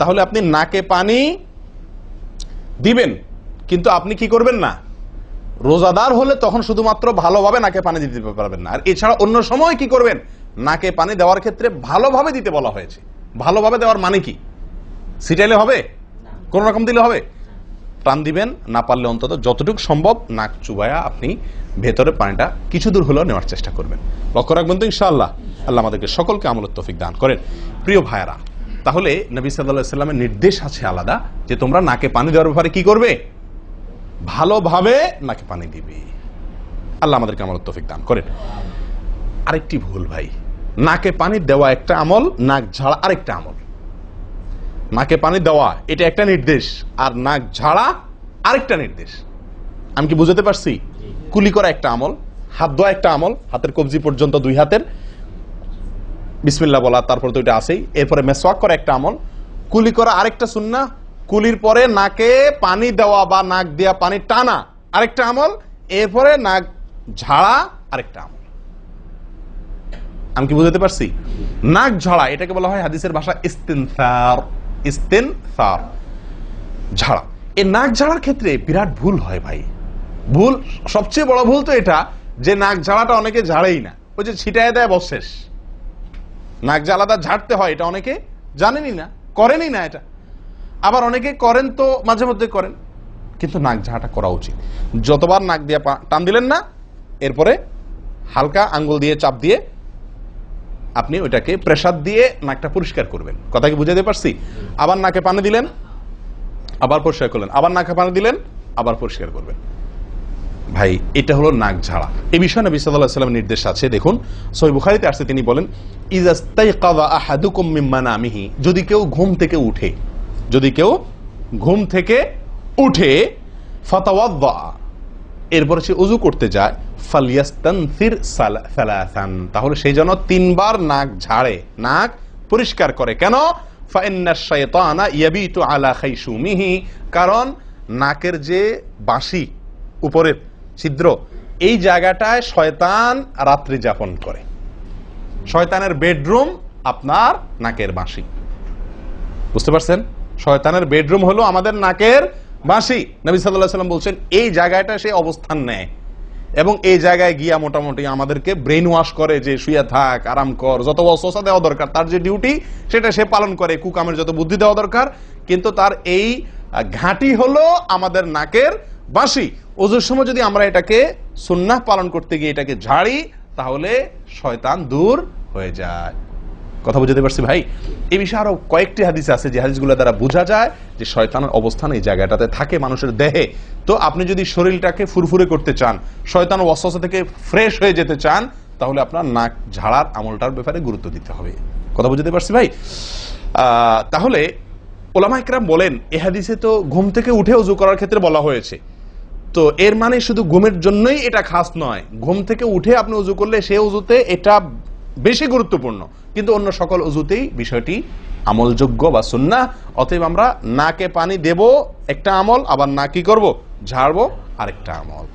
তাহলে আপনি নাকে পানি দিবেন, কিন্তু আপনি কি করবেন না, রোজাদার হলে তখন শুধুমাত্র ভালোভাবে নাকে পানি দিতে পারবেন না। আর এছাড়া অন্য সময় কি করবেন? নাকে পানি দেওয়ার ক্ষেত্রে ভালোভাবে দিতে বলা হয়েছে। ভালোভাবে দেওয়ার মানে কি? ছিটাইলে হবে? কোন রকম দিলে হবে? টান দিবেন, না পারলে অন্তত যতটুকু সম্ভব নাক চুবায়া আপনি ভেতরে পানিটা কিছু দূর হলেও নেওয়ার চেষ্টা করবেন। লক্ষ্য রাখবেন তো ইনশাআল্লাহ। আল্লাহ আমাদেরকে সকলকে আমলের তৌফিক দান করেন। প্রিয় ভাইরা, তাহলে নবী সাল্লাল্লাহু আলাইহি ওয়াসাল্লামের নির্দেশ আছে আলাদা, যে তোমরা নাকে পানি দেওয়ার ব্যাপারে কি করবে? ভালোভাবে নাকে পানি দিবে। আল্লাহ আমাদেরকে আমলের তৌফিক দান করেন। আরেকটি ভুল ভাই, নাকে পানি দেওয়া একটা আমল, নাক ঝাড়া আরেকটা আমল। নাকে পানি দেওয়া এটা একটা নির্দেশ, আর নাক ঝাড়া আরেকটা নির্দেশ। আমি কি বুঝতে পারছি? কুলি করা একটা আমল, হাত ধোয়া একটা আমল, হাতের কবজি পর্যন্ত 2 হাতের বিসমিল্লাহ বলা, তারপর তো এটা আছেই। এরপরে মেসওয়াক করা একটা আমল, কুলি করা আরেকটা সুন্নাহ, কুলির পরে নাকে পানি দেওয়া বা নাক দিয়া পানি টানা আরেকটা আমল, এরপরে নাক ঝাড়া আরেকটা আমল। আমি কি বুঝতে পারছি? নাক ঝাড়া এটাকে বলা হয় হাদিসের ভাষা ইস্তিনসার। ইস্তিনসার, ঝাড়া। এই নাক ঝাড়ার ক্ষেত্রে বিরাট ভুল হয় ভাই। ভুল, সবচেয়ে বড় ভুল তো এটা যে নাক ঝাড়াটা অনেকে ঝাড়েই না, ওই যে ছিটায় দেয় বস শেষ। নাক যে আলাদা ঝাড়তে হয় এটা অনেকে জানেনই না, করেনই না এটা। আবার অনেকে করেন তো মাঝে মধ্যে করেন, কিন্তু নাক ঝাড়াটা করা উচিত। যতবার নাক দিয়ে টান দিলেন না, এরপরে হালকা আঙ্গুল দিয়ে চাপ দিয়ে আপনি ওইটাকে প্রেসার দিয়ে নাকটা পরিষ্কার করবেন। কথা কি বুঝাতে পারছি? আবার নাকে পানি দিলেন, আবার পরিষ্কার করলেন, আবার নাকে পানি দিলেন, আবার পরিষ্কার করবেন। ভাই এটা হলো নাক ঝাড়া। এই বিষয়ে নবী সাল্লাল্লাহু আলাইহি ওয়াসাল্লামের নির্দেশ আছে। দেখুন সহিহ বুখারীতে আসছে, তিনি বলেন ইযাস্তাইকাযা আহাদুকুম মিন মানামিহি, যদি কেউ ঘুম থেকে উঠে, যদি কেউ ঘুম থেকে উঠে ফাতাওয়াদ্দা, এরপরে সে ওযু করতে যায়, ফালইয়াস্তানসির সালাসান, তাহলে সে যেন 3 বার নাক ঝাড়ে, নাক পরিষ্কার করে। কেন? ফাইন্নাশ শাইতানা ইয়াবিতু আলা খাইশুমিহি, কারণ নাকের যে বাঁশি উপরের ছিদ্র, এই জায়গাটায় শয়তান রাত্রি যাপন করে। শয়তানের বেডরুম আপনার নাকের বাঁশি, বুঝতে পারছেন? শয়তানের বেডরুম হলো আমাদের নাকের বাঁশি। নবী সাল্লাল্লাহু আলাইহি ওয়াসাল্লাম বলছেন এই জায়গাটা সে অবস্থান নেয় এবং এই জায়গায় গিয়া মোটামুটি আমাদেরকে ব্রেন ওয়াশ করে, যে শুয়ে থাক, আরাম কর, যত ওয়াসওয়াসা দেওয়া দরকার, তার যে ডিউটি সেটা সে পালন করে, কুকামের যত বুদ্ধি দেওয়া দরকার, কিন্তু তার এই ঘাঁটি হলো আমাদের নাকের বাঁশি। ওযুর সময় যদি আমরা এটাকে সুন্নাহ পালন করতে গিয়ে এটাকে ঝাড়ি, তাহলে শয়তান দূর হয়ে যায়। কথা বুঝতে পারছি ভাই? এই বিষয়ে আরো কয়েকটি হাদিস আছে, যে হাদিসগুলো দ্বারা বোঝা যায় যে শয়তানের অবস্থান এই জায়গাটাতে থাকে মানুষের দেহে। তো আপনি যদি শরীরটাকে ফুরফুরে করতে চান, শয়তান ওয়াসওয়াসা থেকে ফ্রেশ হয়ে যেতে চান, তাহলে আপনার নাক ঝাড়ার আমলটার ব্যাপারে গুরুত্ব দিতে হবে। কথা বুঝতে পারছি ভাই? তাহলে উলামা ইকরাম বলেন এই হাদিসে তো ঘুম থেকে উঠে ওযু করার ক্ষেত্রে বলা হয়েছে, তো এর মানে শুধু ঘুমের জন্যই এটা খাস নয়, ঘুম থেকে উঠে আপনি ওযু করলে সে ওযুতে এটা বেশি গুরুত্বপূর্ণ, কিন্তু অন্য সকল ওযুতেই বিষয়টি আমলযোগ্য বা সুন্নাহ। অতএব আমরা নাকে পানি দেব একটা আমল, আবার না কি করব, ঝাড়বো আরেকটা আমল।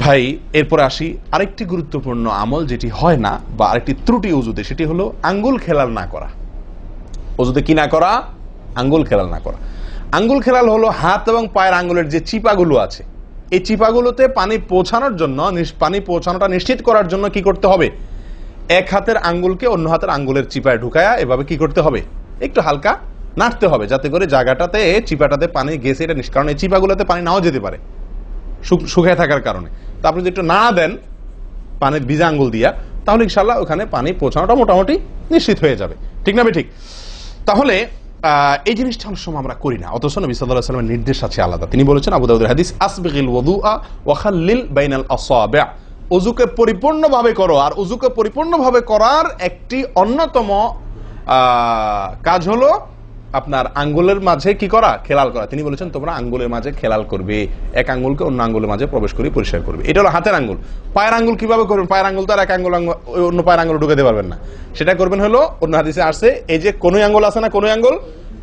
ভাই এরপরে আসি আরেকটি গুরুত্বপূর্ণ আমল যেটি হয় না, বা আরেকটি ত্রুটি ওযুতে, সেটি হলো আঙ্গুল খেলাল না করা। ওযুতে কি না করা? আঙ্গুল খেলাল না করা। আঙ্গুল খেলাল হলো হাত এবং পায়ের আঙ্গুলের যে চিপাগুলো আছে, এই চিপাগুলোতে পানি পৌঁছানোর জন্য, পানি পৌঁছানোটা নিশ্চিত করার জন্য কি করতে হবে? এক হাতের আঙ্গুলকে অন্য হাতের আঙ্গুলের চিপায় ঢুকায়া এভাবে কি করতে হবে? একটু হালকা নাড়তে হবে, যাতে করে জায়গাটাতে চিপাটাতে পানি গেছে এটা কারণ এই চিপাগুলোতে পানি নাও যেতে পারে শুকিয়ে থাকার কারণে। তো আপনি যদি একটু নাড়া দেন পানির ভিজা আঙ্গুল দিয়া, তাহলে ইনশাআল্লাহ ওখানে পানি পৌঁছানোটা মোটামুটি নিশ্চিত হয়ে যাবে। ঠিক না ঠিক? তাহলে এই জিনিসটা অনেক সময় আমরা করি না, অথচ নবী সাল্লাল্লাহু আলাইহি ওয়াসাল্লামের নির্দেশ আছে আলাদা। তিনি বলেছেন, আবু দাউদের হাদিস, আসবিগিল ওযুআ ওয়া খাল্লিল বাইনাল আসাবি', ওযুকে পরিপূর্ণভাবে করো। আর ওযুকে পরিপূর্ণভাবে করার একটি অন্যতম কাজ হলো আপনার আঙ্গুলের মাঝে কি করা? খেলাল করা। তিনি বলেছেন তোমরা আঙ্গুলের মাঝে খেলাল করবে, এক আঙ্গুলকে অন্য আঙ্গুলের মাঝে প্রবেশ করে পরিষ্কার করবে। এটা হলো হাতের আঙ্গুল। পায়ের আঙ্গুল কিভাবে করবেন? পায়ের আঙ্গুল তো আর এক আঙ্গুল অন্য পায়ের আঙ্গুল ঢুকাতে পারবেন না, সেটা করবেন হলো অন্য হাদিসে আসছে, এই যে কোন আঙ্গুল আছে না,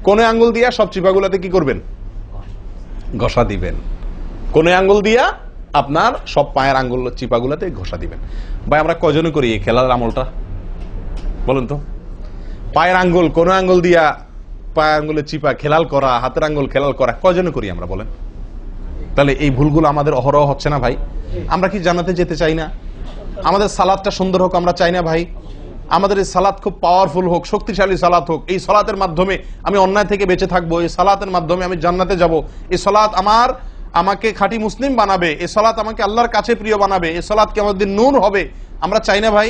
কোন আঙ্গুল দিয়া সব চিপাগুলোতে কি করবেন? ঘষা দিবেন। কোন আঙ্গুল দিয়া আপনার সব পায়ের আঙ্গুল চিপাগুলোতে ঘষা দিবেন। ভাই আমরা কজনে করি এই খেলার আমলটা বলেন তো? পায়ের আঙ্গুল কোন আঙ্গুল দিয়া পায়ের আঙ্গুলের চিপা খেলাল করা, হাতের আঙ্গুল খেলাল করা, কজনে করি আমরা বলেন? তাহলে এই ভুলগুলো আমাদের অহরহ হচ্ছে না ভাই? আমরা কি জান্নাতে যেতে চাই না? আমাদের সালাতটা সুন্দর হোক আমরা চাই না ভাই? আমাদের এই সালাত খুব পাওয়ারফুল হোক, শক্তিশালী সালাত হোক, এই সালাতের মাধ্যমে আমি অন্যায় থেকে বেঁচে থাকবো, এই সালাতের মাধ্যমে আমি জান্নাতে যাব, এই সালাত আমাকে খাঁটি মুসলিম বানাবে, এই সালাত আমাকে আল্লাহর কাছে প্রিয় বানাবে, এই সালাত কি আমাদের নূর হবে, আমরা চাই না ভাই?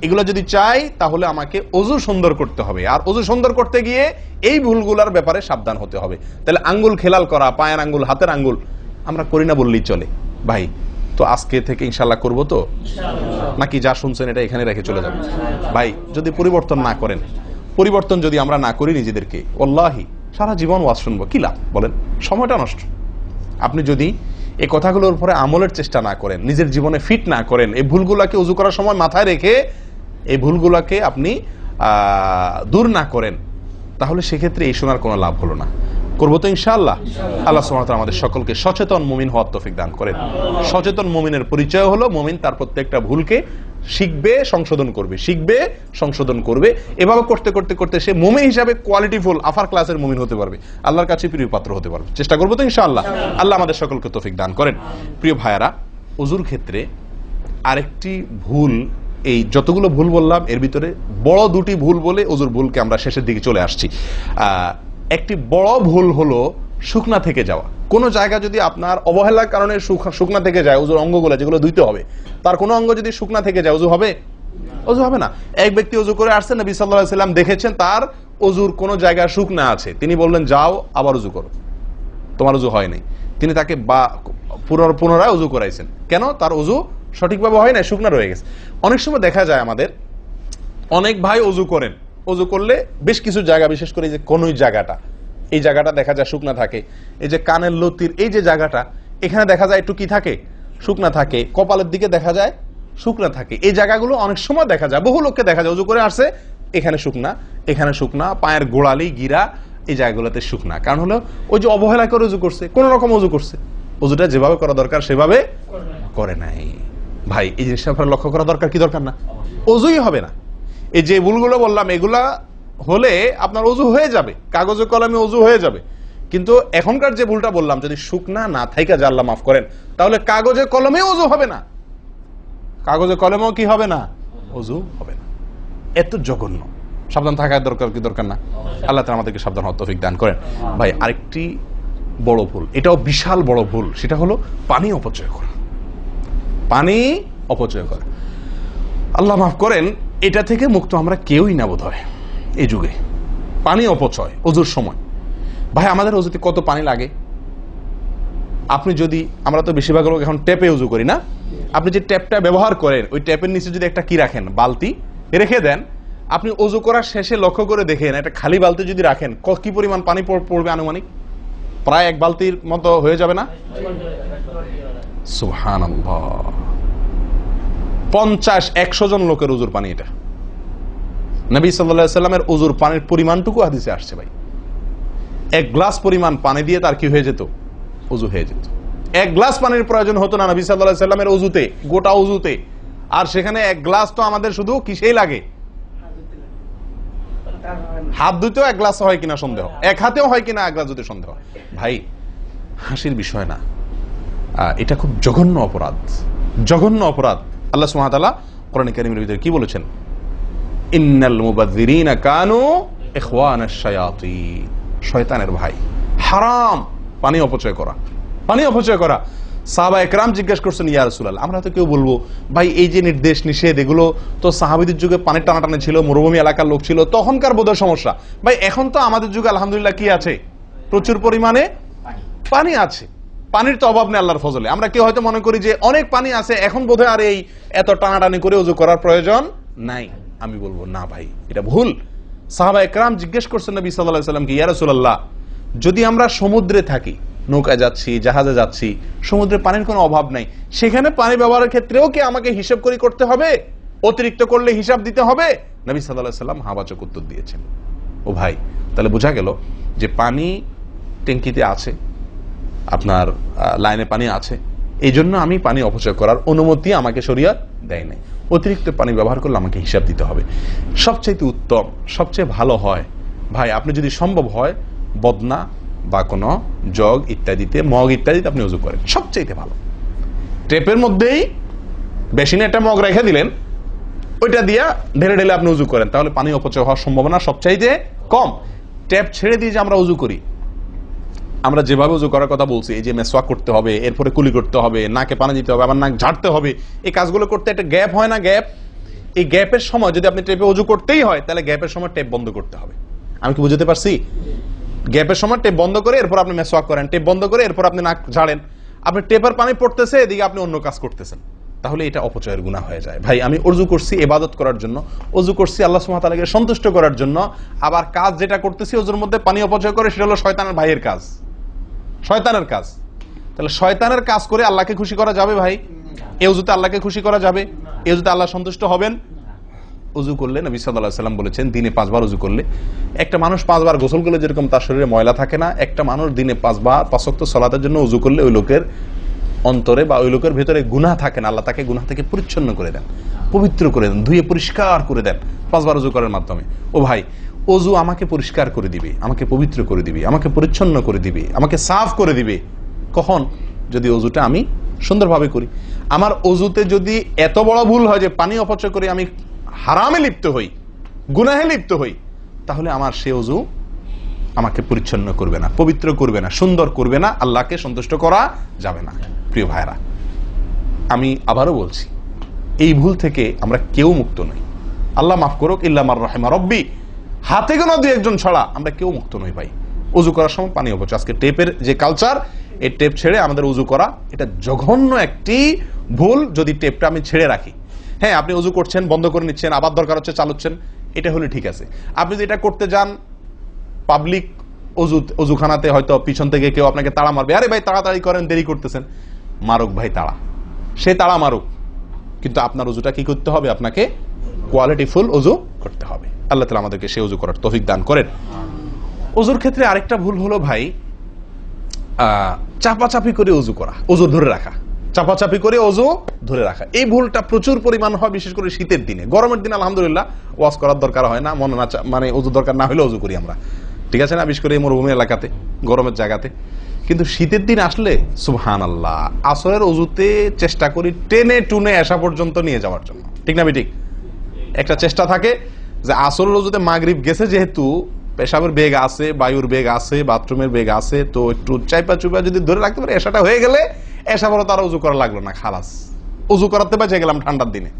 এগুলো যদি চাই তাহলে আমাকে ওযু সুন্দর করতে হবে, আর ওযু সুন্দর করতে গিয়ে এই ভুলগুলোর ব্যাপারে সাবধান হতে হবে। তাহলে আঙ্গুল খেলাল করা, পায়ের আঙ্গুল, হাতের আঙ্গুল আমরা করি না বললেই চলে ভাই। তো আজকে থেকে ইনশাআল্লাহ করবো তো, নাকি যা শুনছেন এটা এখানে রেখে চলে যাবে? ভাই যদি পরিবর্তন না করেন, পরিবর্তন যদি আমরা না করি নিজেদেরকে, ওয়াল্লাহি সারা জীবন ওয়াজ শুনবো, কি লাভ বলেন? সময়টা নষ্ট। আপনি যদি এই কথাগুলোর উপরে আমলের চেষ্টা না করেন, নিজের জীবনে ফিট না করেন, এই ভুলগুলাকে ওযু করার সময় মাথায় রেখে এই ভুলগুলাকে আপনি দূর না করেন, তাহলে সেক্ষেত্রে এই শোনার কোনো লাভ হলো না। করবো তো ইনশাআল্লাহ। আল্লাহ সুবহানাহু ওয়া তাআলা আমাদের সকলকে সচেতন মুমিন হওয়ার তৌফিক দান করেন। সচেতন মুমিনের পরিচয় হলো মুমিন তার প্রত্যেকটা ভুলকে শিখবে, সংশোধন করবে, শিখবে, সংশোধন করবে। এভাবে করতে করতে করতে সে মুমিন হিসাবে কোয়ালিটিফুল আফার ক্লাসের মুমিন হতে পারবে, আল্লাহর কাছে প্রিয় পাত্র হতে পারবে। চেষ্টা করবো তো ইনশাআল্লাহ। আল্লাহ আমাদের সকলকে তৌফিক দান করেন। প্রিয় ভাইয়ারা, ওযুর ক্ষেত্রে আরেকটি ভুল এই যতগুলো ভুল বললাম এর ভিতরে বড় দুটি ভুল বলে ওজুর ভুলকে আমরা শেষের দিকে চলে আসছি। একটি বড় ভুল হলো শুকনা থেকে যাওয়া। কোনো জায়গা যদি আপনার অবহেলার কারণে শুকনা থেকে যায়, ওজুর অঙ্গগুলো যেগুলো ধুইতে হবে, তার কোনো অঙ্গ যদি শুকনা থেকে যায়, ওজু হবে? ওজু হবে না। এক ব্যক্তি ওজু করে আসছেন, নবী সাল্লাল্লাহু আলাইহি ওয়াসাল্লাম দেখেছেন তার ওজুর কোনো জায়গা শুকনা আছে, তিনি বললেন যাও আবার ওজু করো, তোমার ওজু হয় নাই। তিনি তাকে পুনরায় ওজু করাইছেন। কেন? তার ওজু সঠিকভাবে হয় না, শুকনা রয়ে গেছে। অনেক সময় দেখা যায় আমাদের অনেক ভাই ওজু করেন, ওজু করলে বেশ কিছু জায়গা, বিশেষ করে যে কনুই জায়গাটা, এই জায়গাটা দেখা যায় শুকনা থাকে। এই যে কানের লতির এই যে জায়গাটা, এখানে দেখা যায় একটু কি থাকে, শুকনা থাকে। কপালের দিকে দেখা যায় শুকনা থাকে। এই জায়গাগুলো অনেক সময় দেখা যায়, বহু লোককে দেখা যায় ওজু করে আসছে, এখানে শুকনা, এখানে শুকনা, পায়ের গোড়ালি গিরা এই জায়গাগুলোতে শুকনা। কারণ হলো ওই যে অবহেলা করে ওজু করছে, কোন রকম ওজু করছে, ওজুটা যেভাবে করা দরকার সেভাবে করে নাই। ভাই এই জিনিসটা আপনার লক্ষ্য করা দরকার কি দরকার না? ওজুই হবে না। এই যে ভুলগুলো বললাম এগুলা হলে আপনার ওজু হয়ে যাবে, কাগজে কলমে ওজু হয়ে যাবে। কিন্তু এখনকার যে ভুলটা বললাম, যদি শুকনা না থাইকা যা আল্লাহ মাফ করেন, তাহলে কাগজে কলমে ওজু হবে না, কাগজে কলমেও কি হবে না, ওজু হবে না। এত জঘন্য, সাবধান থাকার দরকার কি দরকার না? আল্লাহ তাআলা আমাদেরকে সাবধান হওয়ার তৌফিক দান করেন। ভাই আরেকটি বড় ভুল, এটাও বিশাল বড় ভুল, সেটা হলো পানি অপচয় করা। পানি অপচয় করা, আল্লাহ মাফ করেন, এটা থেকে মুক্ত আমরা কেউই না বোধ হয় এই যুগে। পানি অপচয় ওজুর সময়। ভাই আমাদের ওজুতে কত পানি লাগে? আপনি যদি, আমরা তো বেশিরভাগ লোক এখন ট্যাপে উজু করি না, আপনি যে ট্যাপটা ব্যবহার করেন ওই ট্যাপের নিচে যদি একটা কি রাখেন, বালতি রেখে দেন, আপনি ওজু করার শেষে লক্ষ্য করে দেখেন একটা খালি বালতি যদি রাখেন, কি পরিমাণ পানি পড়বে আনুমানিক? প্রায় এক বালতির মতো হয়ে যাবে না? সুবহানাল্লাহ, 50-100 জন লোকের ওজুর পানি এটা। নবী সাল্লাল্লাহু আলাইহি সাল্লামের ওজুর পানির পরিমাণটুকু হাদিসে আসছে ভাই। এক গ্লাস পরিমাণ পানি দিয়ে তার কি হয়ে যেত? ওজু হয়ে যেত। এক গ্লাস পানির প্রয়োজন হতো না নবী সাল্লাল্লাহু আলাইহি সাল্লামের ওজুতে, গোটা ওজুতে। আর সেখানে এক গ্লাস তো আমাদের শুধু কিসেই লাগে? হাত ধুতেও এক গ্লাস হয় কিনা সন্দেহ, এক হাতেও হয় কিনা এক গ্লাস ধুতে সন্দেহ। ভাই হাসির বিষয় না, এটা খুব জঘন্য অপরাধ, জঘন্য অপরাধ। আল্লাহ সুবহানাহু ওয়া তাআলা কোরআনে কারীমের ভিতরে কি বলেছেন? ইন্নাল মুবাযযিরিনা কানু ইখওয়ানাশ শায়াতিন, শয়তানের ভাই। হারাম পানি অপচয় করা, পানি অপচয় করা। সাহাবায়ে কেরাম জিজ্ঞেস করছেন, ইয়া রাসূলুল্লাহ, আমরা তো কেউ বলবো ভাই এই যে নির্দেশ নিষেধ এগুলো তো সাহাবীদের যুগে পানির টানাটানি ছিল, মরুভূমি এলাকার লোক ছিল, তখনকার বোধহয় সমস্যা। ভাই এখন তো আমাদের যুগে আলহামদুলিল্লাহ কি আছে? প্রচুর পরিমাণে পানি আছে, পানির তো অভাব নেই আল্লাহর ফজলে। আমরা কেউ হয়তো মনে করি যে অনেক পানি আছে, এখন বোধহয় আর এই এত টানাটানি করে ওযু করার প্রয়োজন নাই। আমি বলবো না ভাই, এটা ভুল। সাহাবায়ে কেরাম জিজ্ঞেস করছেন নবী সাল্লাল্লাহু আলাইহি ওয়াসাল্লামকে, ইয়া রাসূলুল্লাহ, যদি আমরা সমুদ্রে থাকি, নৌকায় যাচ্ছি, জাহাজে যাচ্ছি, সমুদ্রে পানির কোনো অভাব নাই, সেখানে পানি ব্যবহারের ক্ষেত্রেও কি আমাকে হিসাব করে করতে হবে? অতিরিক্ত করলে হিসাব দিতে হবে? নবী সাল্লাল্লাহু আলাইহি ওয়াসাল্লাম হাবাচক উত্তর দিয়েছেন। ও ভাই, তাহলে বোঝা গেল যে পানি ট্যাঙ্কিতে আছে, আপনার লাইনে পানি আছে, এই জন্য আমি পানি অপচয় করার অনুমতি আমাকে শরীয়ত দেয় নাই। অতিরিক্ত পানি ব্যবহার করলে আমাকে হিসাব দিতে হবে। সবচেয়ে উত্তম, সবচেয়ে ভালো হয় ভাই, আপনি যদি সম্ভব হয় বদনা বা কোনো জগ ইত্যাদিতে, মগ ইত্যাদিতে আপনি ওযু করেন, সবচেয়ে ভালো। টেপের মধ্যেই বেসিনে একটা মগ রেখে দিলেন, ওইটা দিয়া ঢেলে ঢেলে আপনি ওযু করেন, তাহলে পানি অপচয় হওয়ার সম্ভাবনা সবচাইতে কম। ট্যাপ ছেড়ে দিয়ে যে আমরা ওযু করি, আমরা যেভাবে ওযু করার কথা বলছি, এই যে মেসওয়াক করতে হবে, এরপরে কুলি করতে হবে, নাকে পানি দিতে হবে, আবার নাক ঝাড়তে হবে, এই কাজগুলো করতে একটা গ্যাপ হয় না? গ্যাপ, এই গ্যাপের সময় যদি আপনি টেপে ওযু করতেই হয়, তাহলে গ্যাপের সময় টেপ বন্ধ করতে হবে। আমি কি বুঝতে পারছি? গ্যাপের সময় টেপ বন্ধ করে এরপর আপনি মেসওয়াক করেন, টেপ বন্ধ করে এরপর আপনি নাক ঝাড়েন। আপনি টেপের পানি পড়তেছে, এদিকে আপনি অন্য কাজ করতেছেন, তাহলে এটা অপচয়ের গুনাহ হয়ে যায়। ভাই আমি ওযু করছি ইবাদত করার জন্য, ওযু করছি আল্লাহ সুবহানাহু ওয়া তাআলাকে সন্তুষ্ট করার জন্য, আবার কাজ যেটা করতেছি ওযুর মধ্যে পানি অপচয় করে, সেটা হলো শয়তানের ভাইয়ের কাজ, শয়তানের কাজ। তাহলে শয়তানের কাজ করে আল্লাহকে খুশি করা যাবে ভাই? এই ওযুতে আল্লাহকে খুশি করা যাবে? এই ওযুতে আল্লাহ সন্তুষ্ট হবেন? ওযু করলে নবী সাল্লাল্লাহু আলাইহি ওয়াসাল্লাম বলেছেন, দিনে 5 বার ওযু করলে, একটা মানুষ 5 বার গোসল করলে যেরকম তার শরীরে ময়লা থাকে না, একটা মানুষ দিনে 5 বার 5 ওয়াক্ত সালাতের জন্য ওযু করলে ওই লোকের অন্তরে বা ওই লোকের ভেতরে গুনাহ থাকে না, আল্লাহ তাকে গুনাহ থেকে পরিচ্ছন্ন করে দেন, পবিত্র করে দেন, ধুয়ে পরিষ্কার করে দেন 5 বার ওযু করার মাধ্যমে। ও ভাই, ওযু আমাকে পরিষ্কার করে দিবে, আমাকে পবিত্র করে দিবে, আমাকে পরিচ্ছন্ন করে দিবে, আমাকে সাফ করে দিবে। কখন? যদি ওযুটা আমি সুন্দরভাবে করি। আমার অজুতে যদি এত বড় ভুল হয় যে পানি অপচয় করে আমি হারামে লিপ্ত হই, গুনাহে লিপ্ত হই, তাহলে আমার সে অজু আমাকে পরিচ্ছন্ন করবে না, পবিত্র করবে না, সুন্দর করবে না, আল্লাহকে সন্তুষ্ট করা যাবে না। প্রিয় ভাইরা, আমি আবারও বলছি, এই ভুল থেকে আমরা কেউ মুক্ত নই। আল্লাহ মাফ করুক, ইল্লা মার রাহিমা রব্বি, হাতে গোনা দুই একজন ছাড়া আমরা কেউ মুক্ত নই ভাই। উজু করার সময় পানি অপচয়, আজকে টেপের যে কালচার, এই টেপ ছেড়ে আমাদের উজু করা, এটা জঘন্য একটি ভুল। যদি টেপটা আমি ছেড়ে রাখি, হ্যাঁ আপনি উজু করছেন, বন্ধ করে নিচ্ছেন, আবার দরকার হচ্ছে চালাচ্ছেন, এটা হলে ঠিক আছে। আপনি যদি এটা করতে যান পাবলিক অজুখানাতে, হয়তো পিছন থেকে কেউ আপনাকে তাড়া মারবে, আরে ভাই তাড়াতাড়ি করেন, দেরি করতেছেন, মারুক ভাই তাড়া, সে তাড়া মারুক, কিন্তু আপনার উজুটা কি করতে হবে? আপনাকে কোয়ালিটিফুল উজু করতে হবে। আল্লাহ তাআলা আমাদেরকে সে উজু করার তৌফিক দান করেন। উজুর ক্ষেত্রে আরেকটা ভুল হলো ভাই, চাপাচাপি করে উজু করা, উজু ধরে রাখা, চাপাচাপি করে উজু ধরে রাখা, এই ভুলটা প্রচুর পরিমাণ হয়, বিশেষ করে শীতের দিনে। গরমের দিনে আলহামদুলিল্লাহ ওয়াজ করার দরকার হয় না, মনে না মানে উজু দরকার না হলে উজু করি আমরা, ঠিক আছে না, বিশেষ করে এই মরুভূমি এলাকাতে, গরমের জায়গাতে। কিন্তু শীতের দিন আসলে সুবহানাল্লাহ, আসরের উজুতে চেষ্টা করি টেনে টুনে আসা পর্যন্ত নিয়ে যাওয়ার জন্য, ঠিক না ঠিক? একটা চেষ্টা থাকে যে আসরের উজুতে মাগরিব গেছে, যেহেতু পেশাবের বেগ আছে, বায়ুর বেগ আছে, বাথরুমের বেগ আছে, তো একটু চাইপা চুপা যদি ধরে রাখতে পারে, এসাটা হয়ে গেলে এসা বড় তারা উজু করা লাগলো না, খালাস, উজু করাতে বেঁচে গেলাম ঠান্ডার দিনে,